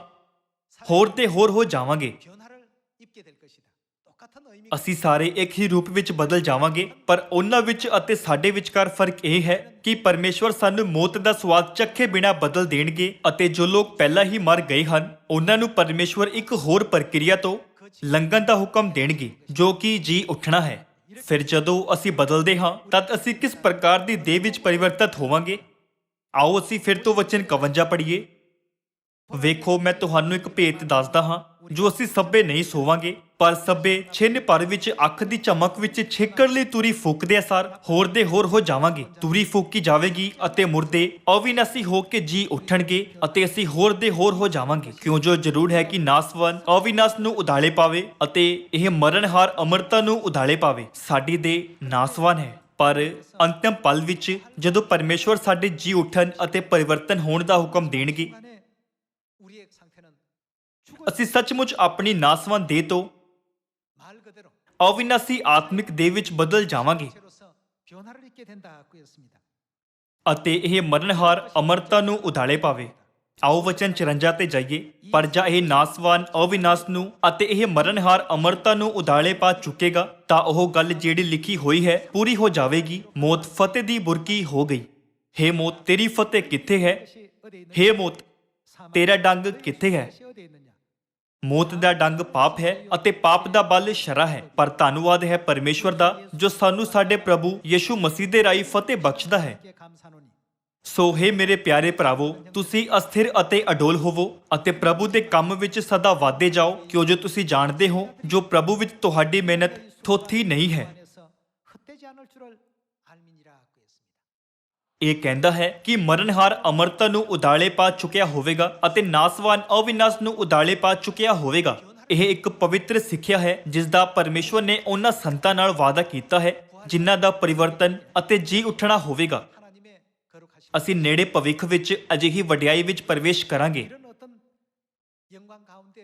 ਹੋਰ ਤੇ ਹੋਰ ਹੋ ਜਾਵਾਂਗੇ। 변화를 입게 될 것이다. 똑같은 의미가 ਅਸੀਂ ਸਾਰੇ ਇੱਕ ਹੀ ਰੂਪ ਵਿੱਚ ਬਦਲ ਜਾਵਾਂਗੇ, ਪਰ ਉਹਨਾਂ ਵਿੱਚ ਅਤੇ ਸਾਡੇ ਵਿਚਕਾਰ ਫਰਕ ਇਹ ਹੈ ਕਿ ਪਰਮੇਸ਼ਵਰ ਸਾਨੂੰ ਮੌਤ ਦਾ ਸਵਾਦ ਚੱਖੇ ਬਿਨਾਂ ਬਦਲ ਦੇਣਗੇ ਅਤੇ ਜੋ ਲੋਕ ਪਹਿਲਾਂ ਹੀ ਮਰ ਗਏ ਹਨ ਉਹਨਾਂ ਨੂੰ ਪਰਮੇਸ਼ਵਰ ਇੱਕ ਹੋਰ ਪ੍ਰਕਿਰਿਆ ਤੋਂ ਲੰਘਣ ਦਾ ਹੁਕਮ ਦੇਣਗੇ ਜੋ ਕਿ ਜੀ ਉੱਠਣਾ ਹੈ। ਫਿਰ ਜਦੋਂ ਅਸੀਂ ਬਦਲਦੇ ਹਾਂ ਤਦ ਅਸੀਂ ਕਿਸ ਪ੍ਰਕਾਰ ਦੀ ਦੇਹ ਵਿੱਚ ਪਰਿਵਰਤਿਤ ਹੋਵਾਂਗੇ। ਆਓ ਅਸੀਂ ਫਿਰ ਤੋਂ ਵਚਨ 51 ਪੜ੍ਹੀਏ। ਵੇਖੋ, ਮੈਂ ਤੁਹਾਨੂੰ ਇੱਕ ਭੇਤ ਦੱਸਦਾ ਹਾਂ, ਜੋ ਅਸੀਂ ਸਭੇ ਨਹੀਂ ਸੋਵਾਂਗੇ, ਪਰ ਸਭੇ ਛਿੰਨ ਭਰ ਵਿੱਚ ਅੱਖ ਦੀ ਚਮਕ ਵਿੱਚ ਛੇਕੜ ਲਈ ਤੁਰੀ ਫੂਕਦੇ ਸਾਰ ਹੋਰ ਦੇ ਹੋਰ ਹੋ ਜਾਵਾਂਗੇ। ਤੁਰੀ ਫੂਕੀ ਜਾਵੇਗੀ ਅਤੇ ਮੁਰਦੇ ਅਵਿਨਾਸੀ ਹੋ ਕੇ ਜੀ ਉੱਠਣਗੇ ਅਤੇ ਅਸੀਂ ਹੋਰ ਦੇ ਹੋਰ ਹੋ ਜਾਵਾਂਗੇ। ਕਿਉਂ ਜੋ ਜ਼ਰੂਰ ਹੈ ਕਿ ਨਾਸਵਾਨ ਅਵਿਨਾਸ਼ ਨੂੰ ਉਧਾਲੇ ਪਾਵੇ ਅਤੇ ਇਹ ਮਰਨਹਾਰ ਅਮਰਤਾ ਨੂੰ ਉਧਾਲੇ ਪਾਵੇ। ਸਾਡੀ ਦੇਹ ਨਾਸਵਾਨ ਹੈ, ਪਰ ਅੰਤਿਮ ਪਲ ਵਿੱਚ ਜਦੋਂ ਪਰਮੇਸ਼ਵਰ ਸਾਡੇ ਜੀ ਉੱਠਣ ਅਤੇ ਪਰਿਵਰਤਨ ਹੋਣ ਦਾ ਹੁਕਮ ਦੇਣਗੇ, 안에 우리의 상태는 ਅਸੀਂ ਸੱਚਮੁੱਚ ਆਪਣੀ ਨਾਸਵਾਨ ਦੇਹ ਤੋਂ 말 그대로 ਅਵਿਨਾਸੀ ਆਤਮਿਕ ਦੇਹ ਵਿੱਚ ਬਦਲ ਜਾਵਾਂਗੇ체로서 변화를 입게 된다고 했습니다. ਅਤੇ ਇਹ ਮਰਨਹਾਰ ਅਮਰਤਾ ਨੂੰ ਉਧਾਲੇ ਪਾਵੇ। ਆਓ ਵਚਨ 54 ਤੇ ਜਾਈਏ। ਪਰ ਜਾਂ ਇਹ ਨਾਸਵਾਨ ਅਵਿਨਾਸ਼ ਨੂੰ ਅਤੇ ਇਹ ਮਰਨਹਾਰ ਅਮਰਤਾ ਨੂੰ ਉਧਾਲੇ ਪਾ ਚੁੱਕੇਗਾ ਤਾਂ ਉਹ ਗੱਲ ਜਿਹੜੀ ਲਿਖੀ ਹੋਈ ਹੈ ਪੂਰੀ ਹੋ ਜਾਵੇਗੀ, ਮੌਤ ਫਤਿਹ ਦੀ ਬੁਰਕੀ ਹੋ ਗਈ। ਹੇ ਮੌਤ, ਤੇਰੀ ਫਤਿਹ ਕਿੱਥੇ ਹੈ? 것이 어디에 있느냐? ਹੇ ਮੌਤ, ਤੇਰਾ ਡੰਗ ਕਿੱਥੇ ਹੈ? 것이 어디에 있느냐? ਮੌਤ ਦਾ ਡੰਗ ਪਾਪ ਹੈ ਅਤੇ ਪਾਪ ਦਾ ਬਲ ਸ਼ਰਾ ਹੈ, ਪਰ ਧੰਨਵਾਦ ਹੈ ਪਰਮੇਸ਼ਵਰ ਦਾ ਜੋ ਸਾਨੂੰ ਸਾਡੇ ਪ੍ਰਭੂ ਯਿਸੂ ਮਸੀਹ ਦੇ ਰਾਹੀਂ ਫਤਿਹ ਬਖਸ਼ਦਾ ਹੈ। 함께 감사노니 ਸੋ ਹੇ ਮੇਰੇ ਪਿਆਰੇ ਭਰਾਵੋ, ਤੁਸੀਂ ਅਸਥਿਰ ਅਤੇ ਅਡੋਲ ਹੋਵੋ ਅਤੇ ਪ੍ਰਭੂ ਦੇ ਕੰਮ ਵਿੱਚ ਸਦਾ ਵਾਧੇ ਜਾਓ, ਕਿਉਂ ਜੋ ਤੁਸੀਂ ਜਾਣਦੇ ਹੋ ਜੋ ਪ੍ਰਭੂ ਵਿੱਚ ਤੁਹਾਡੀ ਮਿਹਨਤ ਥੋਥੀ ਨਹੀਂ ਹੈ। 안에서 헛되지 않을 줄을 알미니라고 했습니다. ਇਹ ਕਹਿੰਦਾ ਹੈ ਕਿ ਮਰਨਹਾਰ ਅਮਰਤਾ ਨੂੰ ਉਧਾਲੇ ਪਾ ਚੁੱਕਿਆ ਹੋਵੇਗਾ ਅਤੇ ਨਾਸਵਾਨ ਅਵਿਨਾਸ਼ ਨੂੰ ਉਧਾਲੇ ਪਾ ਚੁੱਕਿਆ ਹੋਵੇਗਾ। ਇਹ ਇੱਕ ਪਵਿੱਤਰ ਸਿੱਖਿਆ ਹੈ ਜਿਸ ਦਾ ਪਰਮੇਸ਼ਵਰ ਨੇ ਉਹਨਾਂ ਸੰਤਾਂ ਨਾਲ ਵਾਅਦਾ ਕੀਤਾ ਹੈ ਜਿਨ੍ਹਾਂ ਦਾ ਪਰਿਵਰਤਨ ਅਤੇ ਜੀ ਉੱਠਣਾ ਹੋਵੇਗਾ। 하나님의 거룩하신 ਅਸੀਂ ਨੇੜੇ ਭਵਿੱਖ ਵਿੱਚ ਅਜਿਹੀ ਵਡਿਆਈ ਵਿੱਚ ਪ੍ਰਵੇਸ਼ ਕਰਾਂਗੇ। 이런 어떤 영광 가운데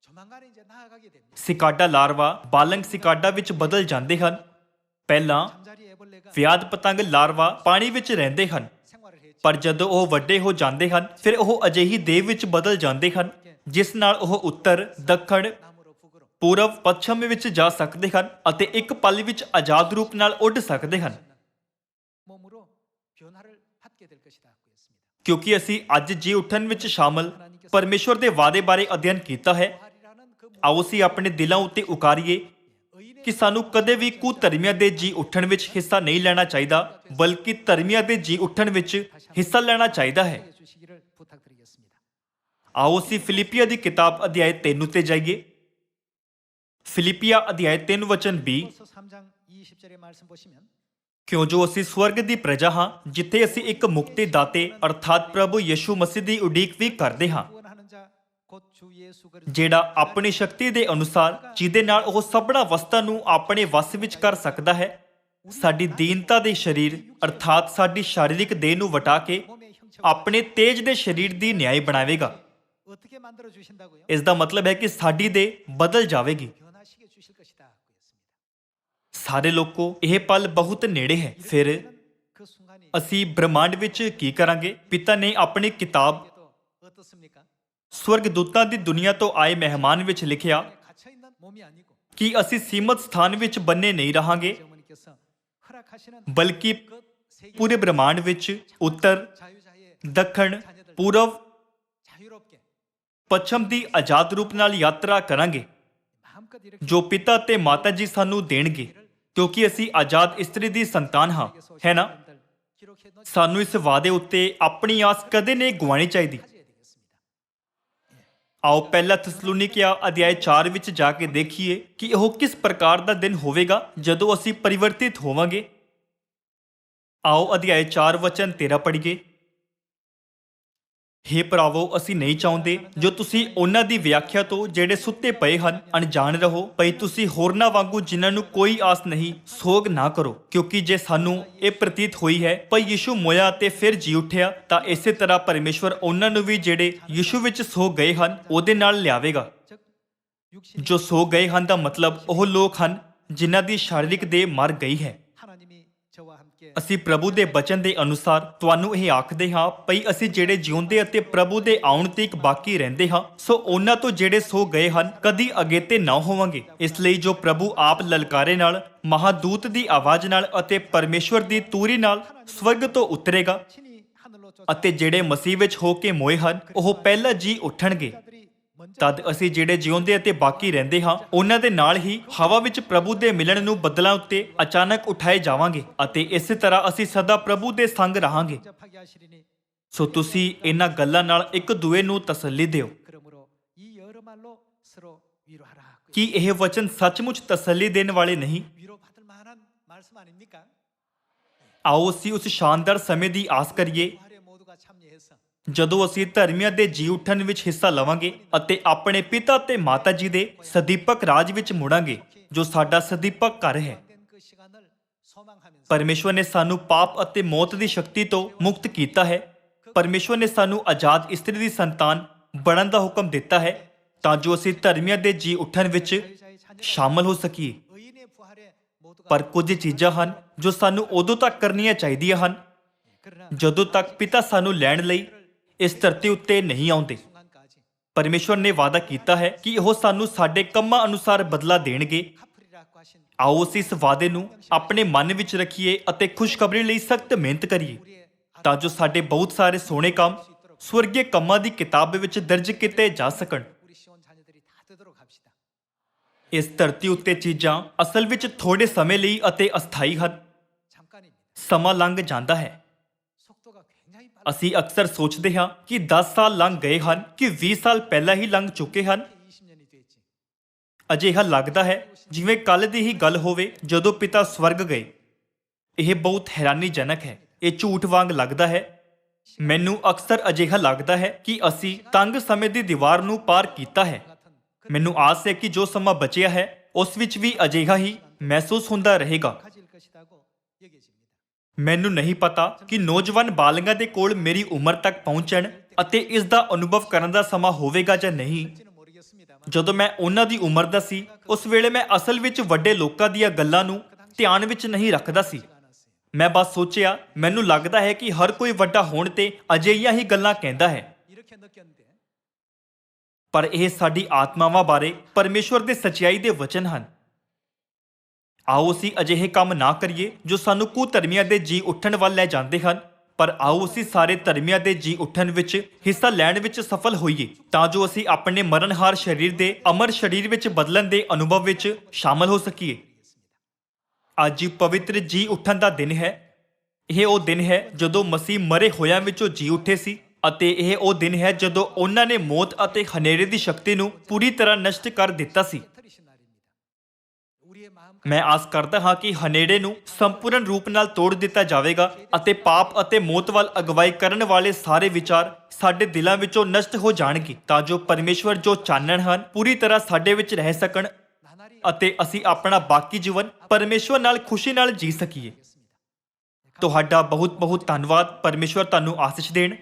조만간에 이제 나아가게 됩니다. ਸਿਕਾਡਾ ਲਾਰਵਾ ਬਾਲੰਗ ਸਿਕਾਡਾ ਵਿੱਚ ਬਦਲ ਜਾਂਦੇ ਹਨ। ਪਹਿਲਾਂ 잠자리 애벌레가 ਵਿਆਦ ਪਤੰਗ ਲਾਰਵਾ ਪਾਣੀ ਵਿੱਚ ਰਹਿੰਦੇ ਹਨ, 생활을 했죠. ਪਰ ਜਦੋਂ ਉਹ ਵੱਡੇ ਹੋ ਜਾਂਦੇ ਹਨ ਫਿਰ ਉਹ ਅਜਿਹੀ ਦੇਹ ਵਿੱਚ ਬਦਲ ਜਾਂਦੇ ਹਨ ਜਿਸ ਨਾਲ ਉਹ ਉੱਤਰ, ਦੱਖਣ, 나무로 북으로 ਪੂਰਬ, ਪੱਛਮ ਵਿੱਚ ਜਾ ਸਕਦੇ ਹਨ ਅਤੇ ਇੱਕ ਪਲ ਵਿੱਚ ਆਜ਼ਾਦ ਰੂਪ ਨਾਲ ਉੱਡ ਸਕਦੇ ਹਨ। 몸으로 변화를 받게 될 것이다고 했습니다. ਕਿਉਂਕਿ ਅਸੀਂ ਅੱਜ ਜੀ ਉੱਠਣ ਵਿੱਚ ਸ਼ਾਮਲ ਪਰਮੇਸ਼ਵਰ ਦੇ ਵਾਅਦੇ ਬਾਰੇ ਅਧਿਐਨ ਕੀਤਾ ਹੈ। 부활이라는 그 ਆਓ ਅਸੀਂ ਆਪਣੇ ਦਿਲਾਂ ਉੱਤੇ ਉਕਾਰੀਏ 의인의 ਕਿ ਸਾਨੂੰ ਕਦੇ ਵੀ ਕੁਧਰਮੀਆਂ ਦੇ ਜੀ ਉੱਠਣ ਵਿੱਚ ਹਿੱਸਾ ਨਹੀਂ ਲੈਣਾ ਚਾਹੀਦਾ, ਬਲਕਿ ਧਰਮੀਆਂ ਦੇ ਜੀ ਉੱਠਣ ਵਿੱਚ ਹਿੱਸਾ ਲੈਣਾ ਚਾਹੀਦਾ ਹੈ। 해 주시기를 부탁드리겠습니다. ਆਓ ਅਸੀਂ ਫਿਲਿਪੀਆ ਦੀ ਕਿਤਾਬ ਅਧਿਆਇ 3 ਉੱਤੇ ਜਾਈਏ। ਫਿਲਿਪੀਆ ਅਧਿਆਇ 3 ਵਚਨ 20। 골로새 3장 20절의 말씀 보시면 ਕਿਉਂ ਜੋ ਅਸੀਂ ਸਵਰਗ ਦੀ ਪ੍ਰਜਾ ਹਾਂ ਜਿੱਥੇ ਅਸੀਂ ਇੱਕ ਮੁਕਤੀ ਦਾਤੇ ਅਰਥਾਤ ਪ੍ਰਭੂ ਯਿਸੂ ਮਸੀਹ ਦੀ ਉਡੀਕ ਵੀ ਕਰਦੇ ਹਾਂ, 구원하는 자 곧 주 예수 그리스도 ਜਿਹੜਾ ਆਪਣੀ ਸ਼ਕਤੀ ਦੇ ਅਨੁਸਾਰ ਜਿਹਦੇ ਨਾਲ ਉਹ ਸਭਨਾ ਵਸਤਾਂ ਨੂੰ ਆਪਣੇ ਵੱਸ ਵਿੱਚ ਕਰ ਸਕਦਾ ਹੈ, ਸਾਡੀ ਦੀਨਤਾ ਦੇ ਸਰੀਰ ਅਰਥਾਤ ਸਾਡੀ ਸਰੀਰਕ ਦੇਹ ਨੂੰ ਵਟਾ ਕੇ 몸의 형체와 ਆਪਣੇ ਤੇਜ ਦੇ ਸਰੀਰ ਦੀ ਨਿਆਈ ਬਣਾਵੇਗਾ। 어떻게 만들어 주신다고요? ਇਸ ਦਾ ਮਤਲਬ ਹੈ ਕਿ ਸਾਡੀ ਦੇਹ ਬਦਲ ਜਾਵੇਗੀ। 변화시켜 주실 것이다 고 했습니다. ਸਾਰੇ ਲੋਕੋ, ਇਹ ਪਲ ਬਹੁਤ ਨੇੜੇ ਹੈ। ਫਿਰ 그 순간이 ਅਸੀਂ ਬ੍ਰਹਮਾਂਡ ਵਿੱਚ ਕੀ ਕਰਾਂਗੇ? ਪਿਤਾ ਨੇ ਆਪਣੀ ਕਿਤਾਬ 또 어떻습니까? ਸਵਰਗਦੂਤਾਂ ਦੀ ਦੁਨੀਆ ਤੋਂ ਆਏ ਮਹਿਮਾਨ ਵਿੱਚ ਲਿਖਿਆ 갇혀 있는 몸이 아니고 ਕਿ ਅਸੀਂ ਸੀਮਤ ਸਥਾਨ ਵਿੱਚ ਬੰਨੇ ਨਹੀਂ ਰਹਾਂਗੇ, 어머니께서 허락하시는 ਬਲਕਿ 그 세계 ਪੂਰੇ ਬ੍ਰਹਮਾਂਡ ਵਿੱਚ ਉੱਤਰ, 자유자의 ਦੱਖਣ, ਪੂਰਬ, 자유롭게 ਪੱਛਮ ਦੀ ਆਜ਼ਾਦ ਰੂਪ ਨਾਲ ਯਾਤਰਾ ਕਰਾਂਗੇ 마음껏 이렇게 ਜੋ ਪਿਤਾ ਤੇ ਮਾਤਾ ਜੀ ਸਾਨੂੰ ਦੇਣਗੇ, ਕਿਉਂਕਿ ਅਸੀਂ ਆਜ਼ਾਦ ਇਸਤਰੀ ਦੀ ਸੰਤਾਨ ਹਾਂ, ਹੈ ਨਾ? 기록해 놓은 ਸਾਨੂੰ ਇਸ ਵਾਅਦੇ ਉੱਤੇ ਆਪਣੀ ਆਸ ਕਦੇ ਨਹੀਂ ਗੁਆਉਣੀ ਚਾਹੀਦੀ। 가져야 되겠습니다. ਆਓ ਪਹਿਲਾ ਥੈਸਲੂਨੀਕੀਆ ਅਧਿਆਇ 4 ਵਿੱਚ ਜਾ ਕੇ ਦੇਖੀਏ ਕਿ ਉਹ ਕਿਸ ਪ੍ਰਕਾਰ ਦਾ ਦਿਨ ਹੋਵੇਗਾ ਜਦੋਂ ਅਸੀਂ ਪਰਿਵਰਤਿਤ ਹੋਵਾਂਗੇ। ਆਓ ਅਧਿਆਇ 4 ਵਚਨ 13 ਪੜ੍ਹੀਏ। ਹੇ ਭਰਾਵੋ, ਅਸੀਂ ਨਹੀਂ ਚਾਹੁੰਦੇ ਜੋ ਤੁਸੀਂ ਉਹਨਾਂ ਦੀ ਵਿਆਖਿਆ ਤੋਂ ਜਿਹੜੇ ਸੁੱਤੇ ਪਏ ਹਨ ਅਣਜਾਣ ਰਹੋ, ਭਈ ਤੁਸੀਂ ਹੋਰਨਾਂ ਵਾਂਗੂ ਜਿਨ੍ਹਾਂ ਨੂੰ ਕੋਈ ਆਸ ਨਹੀਂ ਸੋਗ ਨਾ ਕਰੋ। ਕਿਉਂਕਿ ਜੇ ਸਾਨੂੰ ਇਹ ਪ੍ਰਤੀਤ ਹੋਈ ਹੈ ਭਈ ਯਿਸੂ ਮੋਇਆ ਅਤੇ ਫਿਰ ਜੀ ਉੱਠਿਆ, ਤਾਂ ਇਸੇ ਤਰ੍ਹਾਂ ਪਰਮੇਸ਼ਵਰ ਉਹਨਾਂ ਨੂੰ ਵੀ ਜਿਹੜੇ ਯਿਸੂ ਵਿੱਚ ਸੋ ਗਏ ਹਨ ਉਹਦੇ ਨਾਲ ਲਿਆਵੇਗਾ। 즉 육신이 ਜੋ ਸੋ ਗਏ ਹਨ ਦਾ ਮਤਲਬ ਉਹ ਲੋਕ ਹਨ ਜਿਨ੍ਹਾਂ ਦੀ ਸਰੀਰਕ ਦੇਹ ਮਰ ਗਈ ਹੈ। 하나님이 저와 함께 ਅਸੀਂ ਪ੍ਰਭੂ ਦੇ ਬਚਨ ਦੇ ਅਨੁਸਾਰ ਤੁਹਾਨੂੰ ਇਹ ਆਖਦੇ ਹਾਂ ਭਈ ਅਸੀਂ ਜਿਹੜੇ ਜਿਉਂਦੇ ਅਤੇ ਪ੍ਰਭੂ ਦੇ ਆਉਣ ਤੀਕ ਬਾਕੀ ਰਹਿੰਦੇ ਹਾਂ, ਸੋ ਉਹਨਾਂ ਤੋਂ ਜਿਹੜੇ ਸੋ ਗਏ ਹਨ ਕਦੀ ਅਗੇਤੇ ਨਾ ਹੋਵਾਂਗੇ। ਇਸ ਲਈ ਜੋ ਪ੍ਰਭੂ ਆਪ ਲਲਕਾਰੇ ਨਾਲ, ਮਹਾਦੂਤ ਦੀ ਆਵਾਜ਼ ਨਾਲ ਅਤੇ ਪਰਮੇਸ਼ਵਰ ਦੀ ਤੂਰੀ ਨਾਲ ਸਵਰਗ ਤੋਂ ਉਤਰੇਗਾ, 친히 하늘로 ਅਤੇ ਜਿਹੜੇ ਮਸੀਹ ਵਿੱਚ ਹੋ ਕੇ ਮੋਏ ਹਨ ਉਹ ਪਹਿਲਾਂ ਜੀ ਉੱਠਣਗੇ। 쫓아들이 먼저 ਤਦ ਅਸੀਂ ਜਿਹੜੇ ਜਿਉਂਦੇ ਅਤੇ ਬਾਕੀ ਰਹਿੰਦੇ ਹਾਂ ਉਹਨਾਂ ਦੇ ਨਾਲ ਹੀ ਹਵਾ ਵਿੱਚ ਪ੍ਰਭੂ ਦੇ ਮਿਲਣ ਨੂੰ ਬੱਦਲਾਂ ਉੱਤੇ ਅਚਾਨਕ ਉਠਾਏ ਜਾਵਾਂਗੇ, ਅਤੇ ਇਸੇ ਤਰ੍ਹਾਂ ਅਸੀਂ ਸਦਾ ਪ੍ਰਭੂ ਦੇ ਸੰਗ ਰਹਾਂਗੇ। 접하게 하시리니 ਸੋ ਤੁਸੀਂ ਇਹਨਾਂ ਗੱਲਾਂ ਨਾਲ ਇੱਕ ਦੂਏ ਨੂੰ ਤਸੱਲੀ ਦਿਓ। 그러므로 이 여러 말로 서로 위로하라. ਕੀ ਇਹ ਵਚਨ ਸੱਚਮੁੱਚ ਤਸੱਲੀ ਦੇਣ ਵਾਲੇ ਨਹੀਂ? 위로받을 만한 말씀 아닙니까? ਆਓ ਅਸੀਂ ਉਸ ਸ਼ਾਨਦਾਰ ਸਮੇਂ ਦੀ ਆਸ ਕਰੀਏ 부활에 모두가 참여해서 ਜਦੋਂ ਅਸੀਂ ਧਰਮੀਆਂ ਦੇ ਜੀ ਉੱਠਣ ਵਿੱਚ ਹਿੱਸਾ ਲਵਾਂਗੇ ਅਤੇ ਆਪਣੇ ਪਿਤਾ ਤੇ ਮਾਤਾ ਜੀ ਦੇ ਸਦੀਪਕ ਰਾਜ ਵਿੱਚ ਮੁੜਾਂਗੇ, ਜੋ ਸਾਡਾ ਸਦੀਪਕ ਘਰ ਹੈ। 된 그 시간을 소망하면서 ਪਰਮੇਸ਼ਵਰ ਨੇ ਸਾਨੂੰ ਪਾਪ ਅਤੇ ਮੌਤ ਦੀ ਸ਼ਕਤੀ ਤੋਂ ਮੁਕਤ ਕੀਤਾ ਹੈ। ਪਰਮੇਸ਼ਵਰ ਨੇ ਸਾਨੂੰ ਆਜ਼ਾਦ ਇਸਤਰੀ ਦੀ ਸੰਤਾਨ ਬਣਨ ਦਾ ਹੁਕਮ ਦਿੱਤਾ ਹੈ ਤਾਂ ਜੋ ਅਸੀਂ ਧਰਮੀਆਂ ਦੇ ਜੀ ਉੱਠਣ ਵਿੱਚ 자유자의 자녀 ਸ਼ਾਮਲ ਹੋ ਸਕੀਏ। 의인의 부활에 모두가 ਪਰ ਕੁਝ ਚੀਜ਼ਾਂ ਹਨ ਜੋ ਸਾਨੂੰ ਉਦੋਂ ਤੱਕ ਕਰਨੀਆਂ ਚਾਹੀਦੀਆਂ ਹਨ 그러나 ਜਦੋਂ ਤੱਕ ਪਿਤਾ ਸਾਨੂੰ ਲੈਣ ਲਈ ਇਸ ਧਰਤੀ ਉੱਤੇ ਨਹੀਂ ਆਉਂਦੇ। 순간까지 ਪਰਮੇਸ਼ਵਰ ਨੇ ਵਾਅਦਾ ਕੀਤਾ ਹੈ ਕਿ ਉਹ ਸਾਨੂੰ ਸਾਡੇ ਕੰਮਾਂ ਅਨੁਸਾਰ ਬਦਲਾ ਦੇਣਗੇ। 갚으리라고 하신 ਆਓ ਅਸੀਂ ਇਸ ਵਾਅਦੇ ਨੂੰ ਆਪਣੇ ਮਨ ਵਿੱਚ ਰੱਖੀਏ ਅਤੇ ਖੁਸ਼ਖਬਰੀ ਲਈ ਸਖਤ ਮਿਹਨਤ ਕਰੀਏ 우리의 ਤਾਂ ਜੋ ਸਾਡੇ ਬਹੁਤ ਸਾਰੇ ਸੋਹਣੇ ਕੰਮ ਸਵਰਗੀ ਕੰਮਾਂ ਦੀ ਕਿਤਾਬ ਵਿੱਚ ਦਰਜ ਕੀਤੇ ਜਾ ਸਕਣ। 우리 시온 자녀들이 다 되도록 합시다. ਇਸ ਧਰਤੀ ਉੱਤੇ ਚੀਜ਼ਾਂ ਅਸਲ ਵਿੱਚ ਥੋੜੇ ਸਮੇਂ ਲਈ ਅਤੇ ਅਸਥਾਈ ਹਨ। 잠깐입니다. ਸਮਾਂ ਲੰਘ ਜਾਂਦਾ ਹੈ। 속도가 굉장히 빨라. ਅਸੀਂ ਅਕਸਰ ਸੋਚਦੇ ਹਾਂ ਕਿ 10 ਸਾਲ ਲੰਘ ਗਏ ਹਨ ਕਿ 20 ਸਾਲ ਪਹਿਲਾਂ ਹੀ ਲੰਘ ਚੁੱਕੇ ਹਨ। 20년이 됐지. ਅਜਿਹਾ ਲੱਗਦਾ ਹੈ ਜਿਵੇਂ ਕੱਲ ਦੀ ਹੀ ਗੱਲ ਹੋਵੇ ਜਦੋਂ ਪਿਤਾ ਸਵਰਗ ਗਏ। ਇਹ ਬਹੁਤ ਹੈਰਾਨੀਜਨਕ ਹੈ। ਇਹ ਝੂਠ ਵਾਂਗ ਲੱਗਦਾ ਹੈ। ਮੈਨੂੰ ਅਕਸਰ ਅਜਿਹਾ ਲੱਗਦਾ ਹੈ ਕਿ ਅਸੀਂ ਤੰਗ ਸਮੇਂ ਦੀ ਦੀਵਾਰ ਨੂੰ ਪਾਰ ਕੀਤਾ ਹੈ। 같은 ਮੈਨੂੰ ਆਸ ਹੈ ਕਿ ਜੋ ਸਮਾਂ ਬਚਿਆ ਹੈ ਉਸ ਵਿੱਚ ਵੀ ਅਜਿਹਾ ਹੀ ਮਹਿਸੂਸ ਹੁੰਦਾ ਰਹੇਗਾ। 가질 것이라고 여겨집니다. ਮੈਨੂੰ ਨਹੀਂ ਪਤਾ ਕਿ ਨੌਜਵਾਨ ਬਾਲਗਾਂ ਦੇ ਕੋਲ ਮੇਰੀ ਉਮਰ ਤੱਕ ਪਹੁੰਚਣ ਅਤੇ ਇਸ ਦਾ ਅਨੁਭਵ ਕਰਨ ਦਾ ਸਮਾਂ ਹੋਵੇਗਾ ਜਾਂ ਨਹੀਂ। 지는 모르겠습니다만 ਜਦੋਂ ਮੈਂ ਉਹਨਾਂ ਦੀ ਉਮਰ ਦਾ ਸੀ ਉਸ ਵੇਲੇ ਮੈਂ ਅਸਲ ਵਿੱਚ ਵੱਡੇ ਲੋਕਾਂ ਦੀਆਂ ਗੱਲਾਂ ਨੂੰ ਧਿਆਨ ਵਿੱਚ ਨਹੀਂ ਰੱਖਦਾ ਸੀ। 않았어요. ਮੈਂ ਬਸ ਸੋਚਿਆ ਮੈਨੂੰ ਲੱਗਦਾ ਹੈ ਕਿ ਹਰ ਕੋਈ ਵੱਡਾ ਹੋਣ ਤੇ ਅਜਿਹੀਆਂ ਹੀ ਗੱਲਾਂ ਕਹਿੰਦਾ ਹੈ। 이렇게 느꼈는데 ਪਰ ਇਹ ਸਾਡੀ ਆਤਮਾਵਾਂ ਬਾਰੇ ਪਰਮੇਸ਼ਵਰ ਦੇ ਸੱਚਾਈ ਦੇ ਵਚਨ ਹਨ। ਆਓ ਅਸੀਂ ਅਜਿਹੇ ਕੰਮ ਨਾ ਕਰੀਏ ਜੋ ਸਾਨੂੰ ਕੁਧਰਮੀਆਂ ਦੇ ਜੀ ਉੱਠਣ ਵੱਲ ਲੈ ਜਾਂਦੇ ਹਨ, ਪਰ ਆਓ ਅਸੀਂ ਸਾਰੇ ਧਰਮੀਆਂ ਦੇ ਜੀ ਉੱਠਣ ਵਿੱਚ ਹਿੱਸਾ ਲੈਣ ਵਿੱਚ ਸਫਲ ਹੋਈਏ ਤਾਂ ਜੋ ਅਸੀਂ ਆਪਣੇ ਮਰਨਹਾਰ ਸਰੀਰ ਦੇ ਅਮਰ ਸਰੀਰ ਵਿੱਚ ਬਦਲਣ ਦੇ ਅਨੁਭਵ ਵਿੱਚ ਸ਼ਾਮਲ ਹੋ ਸਕੀਏ। ਅੱਜ ਪਵਿੱਤਰ ਜੀ ਉੱਠਣ ਦਾ ਦਿਨ ਹੈ। ਇਹ ਉਹ ਦਿਨ ਹੈ ਜਦੋਂ ਮਸੀਹ ਮਰੇ ਹੋਇਆਂ ਵਿੱਚੋਂ ਜੀ ਉੱਠੇ ਸੀ, ਅਤੇ ਇਹ ਉਹ ਦਿਨ ਹੈ ਜਦੋਂ ਉਹਨਾਂ ਨੇ ਮੌਤ ਅਤੇ ਹਨੇਰੇ ਦੀ ਸ਼ਕਤੀ ਨੂੰ ਪੂਰੀ ਤਰ੍ਹਾਂ ਨਸ਼ਟ ਕਰ ਦਿੱਤਾ ਸੀ। 터뜨리신 날입니다. 우리의 마음 ਮੈਂ ਆਸ ਕਰਦਾ ਹਾਂ ਕਿ ਹਨੇਰੇ ਨੂੰ ਸੰਪੂਰਨ ਰੂਪ ਨਾਲ ਤੋੜ ਦਿੱਤਾ ਜਾਵੇਗਾ ਅਤੇ ਪਾਪ ਅਤੇ ਮੌਤ ਵੱਲ ਅਗਵਾਈ ਕਰਨ ਵਾਲੇ ਸਾਰੇ ਵਿਚਾਰ ਸਾਡੇ ਦਿਲਾਂ ਵਿੱਚੋਂ ਨਸ਼ਟ ਹੋ ਜਾਣਗੇ ਤਾਂ ਜੋ ਪਰਮੇਸ਼ਵਰ ਜੋ ਚਾਨਣ ਹਨ ਪੂਰੀ ਤਰ੍ਹਾਂ ਸਾਡੇ ਵਿੱਚ ਰਹਿ ਸਕਣ 나날이 ਅਤੇ ਅਸੀਂ ਆਪਣਾ ਬਾਕੀ ਜੀਵਨ ਪਰਮੇਸ਼ਵਰ ਨਾਲ ਖੁਸ਼ੀ ਨਾਲ ਜੀ ਸਕੀਏ। 있습니다. ਤੁਹਾਡਾ ਬਹੁਤ ਬਹੁਤ ਧੰਨਵਾਦ। ਪਰਮੇਸ਼ਵਰ ਤੁਹਾਨੂੰ ਆਸੀਸ਼ ਦੇਣ।